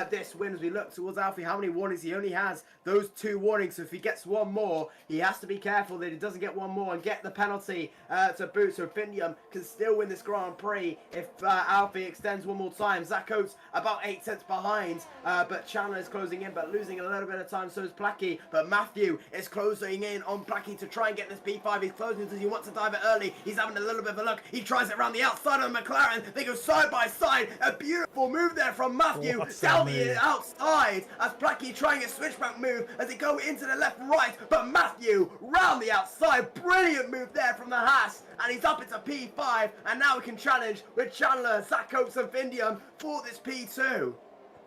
this win as we look towards Alfie. How many warnings? He only has those 2 warnings. So if he gets one more, he has to be careful that he doesn't get one more and get the penalty to boot. So Findium can still win this Grand Prix if Alfie extends one more time. Zacco's about 8 cents behind, but Chandler is closing in, but losing a little bit of time. So is Placky, but Matthew is closing in on Placky to try and get this P5. He's closing because he wants to dive it early. He's having a little bit of a look. He tries it around the outside of the McLaren. They go side by side. A beautiful move there from Matthew down the outside as Placky trying a switchback move as they go into the left and right. But Matthew round the outside. Brilliant move there from the Haas. And he's up into P5. And now we can challenge with Chandler, Zacco's and Findium for this P2.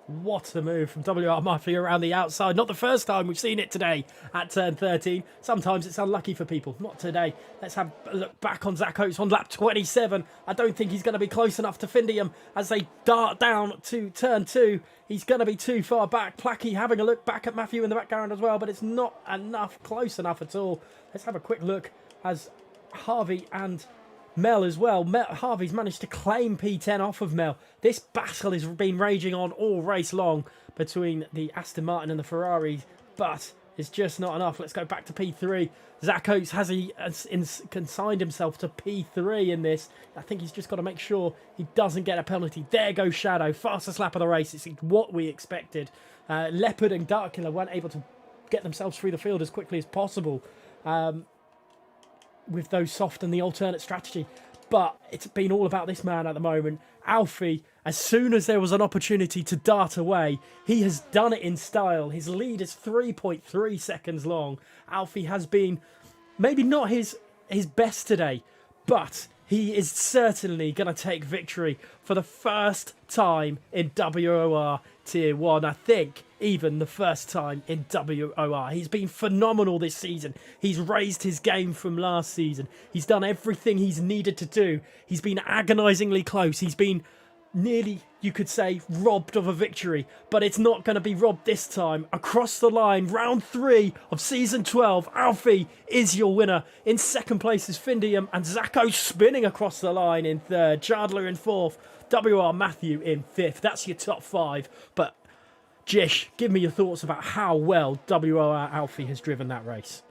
What a move from WR Mafia around the outside. Not the first time we've seen it today at turn 13. Sometimes it's unlucky for people. Not today. Let's have a look back on Zach Oates on lap 27. I don't think he's going to be close enough to Findium as they dart down to turn 2. He's going to be too far back. Placky having a look back at Matthew in the background as well, but it's not enough, close enough at all. Let's have a quick look as Harvey and Mel as well. Harvey's managed to claim P10 off of Mel. This battle has been raging on all race long between the Aston Martin and the Ferrari, but it's just not enough. Let's go back to P3. Zach Oates has consigned himself to P3 in this. I think he's just got to make sure he doesn't get a penalty. There goes Shadow, fastest lap of the race. It's what we expected. Leopard and Darkkiller weren't able to get themselves through the field as quickly as possible. With those soft and the alternate strategy. But it's been all about this man at the moment. Alfie, as soon as there was an opportunity to dart away, he has done it in style. His lead is 3.3 seconds long. Alfie has been maybe not his best today, but he is certainly going to take victory for the first time in WOR Tier 1. I think even the first time in WOR. He's been phenomenal this season. He's raised his game from last season. He's done everything he's needed to do. He's been agonisingly close. He's been nearly, you could say, robbed of a victory, but it's not going to be robbed this time. Across the line, round 3 of season 12, Alfie is your winner. In second place is Findium, and Zacco spinning across the line in third. Chandler in fourth, WR Matthew in fifth. That's your top 5, but Jish, give me your thoughts about how well WR Alfie has driven that race.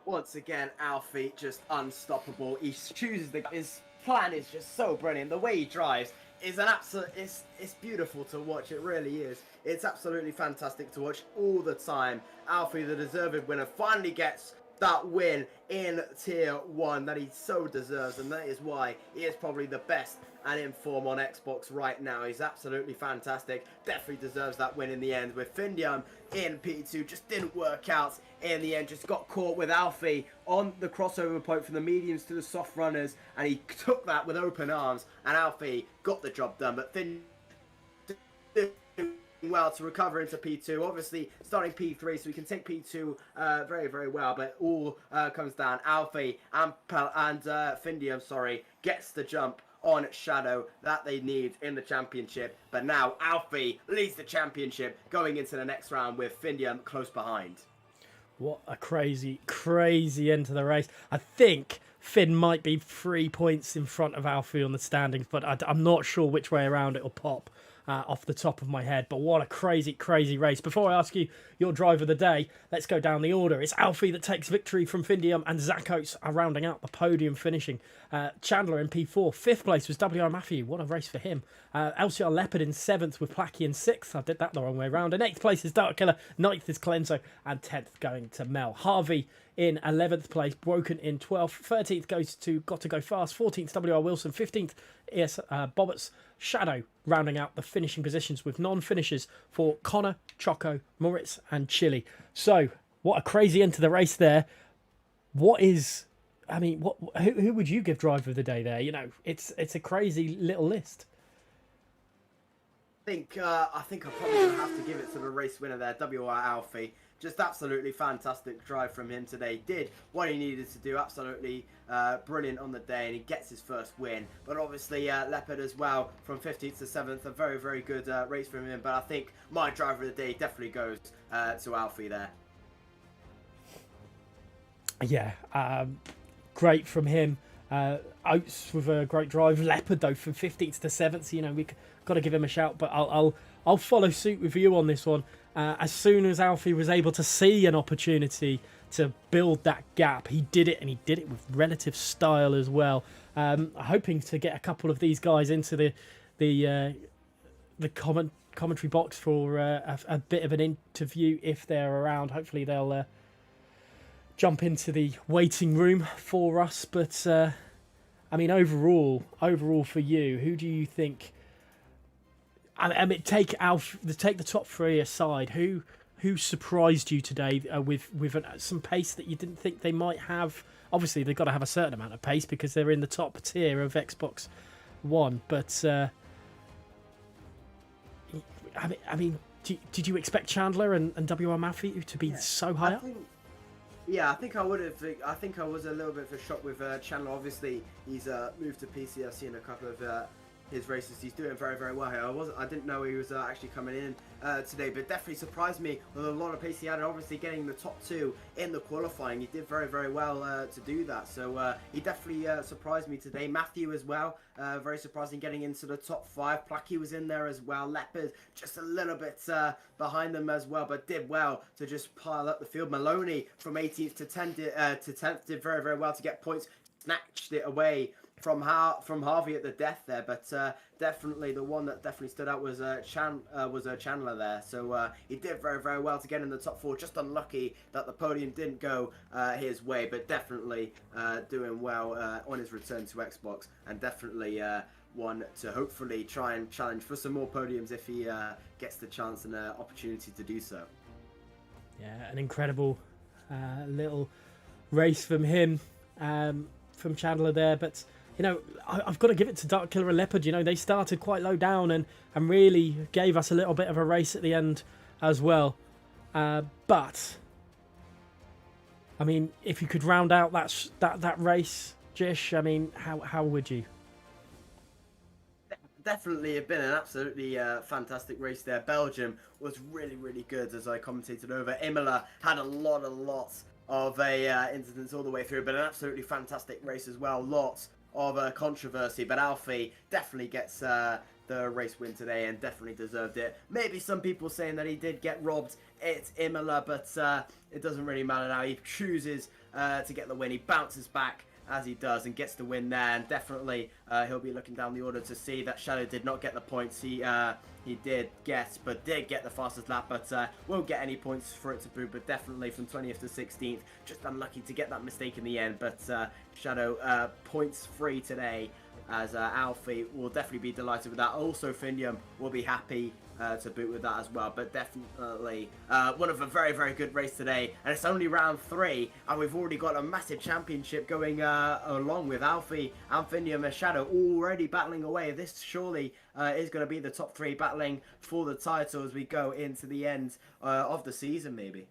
Once again, Alfie just unstoppable. He chooses his plan is just so brilliant. The way he drives is an absolute. It's beautiful to watch. It really is. It's absolutely fantastic to watch all the time. Alfie, the deserved winner, finally gets that win in Tier 1 that he so deserves, and that is why he is probably the best and in form on Xbox right now. He's absolutely fantastic. Definitely deserves that win in the end. With Findium in P2, just didn't work out in the end. Just got caught with Alfie on the crossover point from the mediums to the soft runners, and he took that with open arms, and Alfie got the job done. But Findium well to recover into P2, obviously starting P3, so we can take P2 very, very well, but all comes down. Alfie and Findium, sorry, gets the jump on Shadow that they need in the championship, but now Alfie leads the championship going into the next round with Findium close behind. What a crazy, crazy end to the race. I think Finn might be 3 points in front of Alfie on the standings, but I'm not sure which way around it'll pop. Off the top of my head, but what a crazy, crazy race. Before I ask you your driver of the day, let's go down the order. It's Alfie that takes victory from Findium, and Zach Oates are rounding out the podium, finishing. Chandler in P4. 5th place was WR Matthew. What a race for him. LCR Leopard in 7th with Placky in 6th. I did that the wrong way around. And 8th place is Darkkiller. 9th is Clenso. And 10th going to Mel. Harvey in 11th place. Broken in 12th. 13th goes to Got to Go Fast. 14th WR Wilson. 15th is Bobberts. Shadow rounding out the finishing positions with non-finishers for Connor, Choco, Moritz and Chili. So, what a crazy end to the race there. Who would you give driver of the day there? You know, it's a crazy little list. I think I'm probably going to have to give it to the race winner there, WR Alfie. Just absolutely fantastic drive from him today. Did what he needed to do. Absolutely brilliant on the day, and he gets his first win. But obviously Leopard as well from 15th to 7th. A very, very good race from him. But I think my driver of the day definitely goes to Alfie there. Yeah, great from him. Oates with a great drive. Leopard though from 15th to 7th. You know, we got to give him a shout. But I'll follow suit with you on this one. As soon as Alfie was able to see an opportunity to build that gap, he did it, and he did it with relative style as well. Hoping to get a couple of these guys into the commentary box for a bit of an interview if they're around. Hopefully they'll jump into the waiting room for us. But I mean, overall for you, who do you think? I mean, take the top 3 aside. Who surprised you today with some pace that you didn't think they might have? Obviously, they've got to have a certain amount of pace because they're in the top tier of Xbox One. But I mean, did you expect Chandler and WR Matthew to be so high up? I think I would have. I think I was a little bit of a shock with Chandler. Obviously, he's moved to PCSC in a couple of his races. He's doing very, very well here. I didn't know he was actually coming in today, but definitely surprised me with a lot of pace he had, and obviously getting the top 2 in the qualifying. He did very, very well to do that. So he definitely surprised me today. Matthew as well, very surprising getting into the top 5. Placky was in there as well. Leopard just a little bit behind them as well, but did well to just pile up the field. Maloney from 18th to 10th did very, very well to get points. Snatched it away from Harvey at the death there, but definitely the one that definitely stood out was Chandler there. So he did very, very well to get in the top 4. Just unlucky that the podium didn't go his way, but definitely doing well on his return to Xbox, and definitely one to hopefully try and challenge for some more podiums if he gets the chance and opportunity to do so. Yeah, an incredible little race from him, from Chandler there, but. You know, I've got to give it to Dark Killer and Leopard. You know, they started quite low down and really gave us a little bit of a race at the end as well. But, I mean, if you could round out that race, Jish, I mean, how would you? Definitely have been an absolutely fantastic race there. Belgium was really, really good, as I commentated over. Imola had a lot of incidents all the way through, but an absolutely fantastic race as well. Lots of controversy, but Alfie definitely gets the race win today and definitely deserved it. Maybe some people saying that he did get robbed at Imola, but it doesn't really matter now. He chooses to get the win. He bounces back as he does and gets the win there, and definitely he'll be looking down the order to see that Shadow did not get the points he did get the fastest lap, but won't get any points for it to boot, but definitely from 20th to 16th, just unlucky to get that mistake in the end, but Shadow points free today, as Alfie will definitely be delighted with that. Also Finium will be happy to boot with that as well, but definitely one of a very, very good race today, and it's only round 3 and we've already got a massive championship going along with Alfie and Finium and Shadow already battling away. This surely is going to be the top 3 battling for the title as we go into the end of the season. Maybe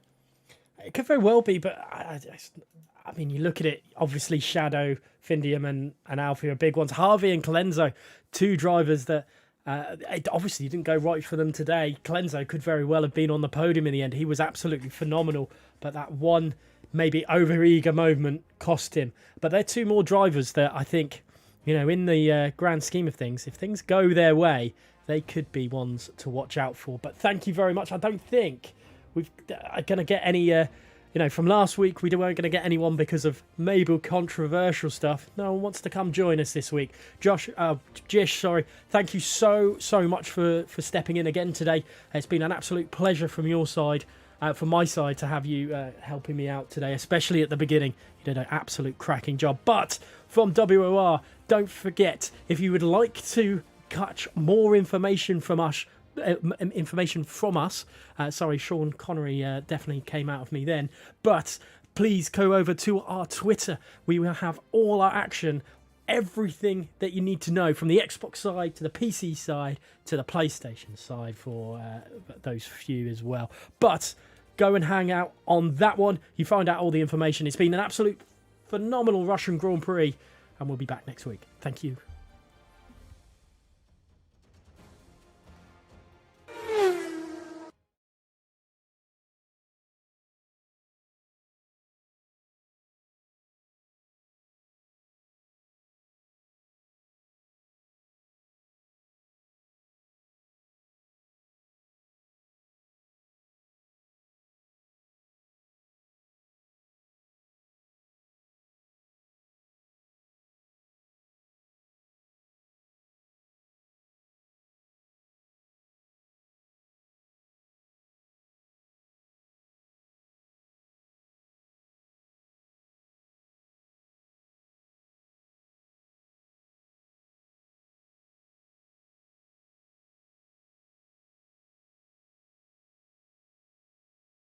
it could very well be, but I mean, you look at it, obviously Shadow, Findium and Alfie are big ones. Harvey and Colenso, 2 drivers that it obviously didn't go right for them today. Colenso could very well have been on the podium in the end. He was absolutely phenomenal, but that one maybe over-eager moment cost him. But they're 2 more drivers that I think, you know, in the grand scheme of things, if things go their way, they could be ones to watch out for. But thank you very much. I don't think we're going to get any... you know, from last week, we weren't going to get anyone because of maybe controversial stuff. No one wants to come join us this week. Jish, sorry. Thank you so much for stepping in again today. It's been an absolute pleasure from your side, from my side, to have you helping me out today, especially at the beginning. You did an absolute cracking job. But from WOR, don't forget, if you would like to catch more information from us, sorry, Sean Connery definitely came out of me then, but please go over to our Twitter. We will have all our action, everything that you need to know, from the Xbox side to the PC side to the PlayStation side for those few as well. But go and hang out on that one. You find out all the information. It's been an absolute phenomenal Russian Grand Prix, and we'll be back next week. Thank you.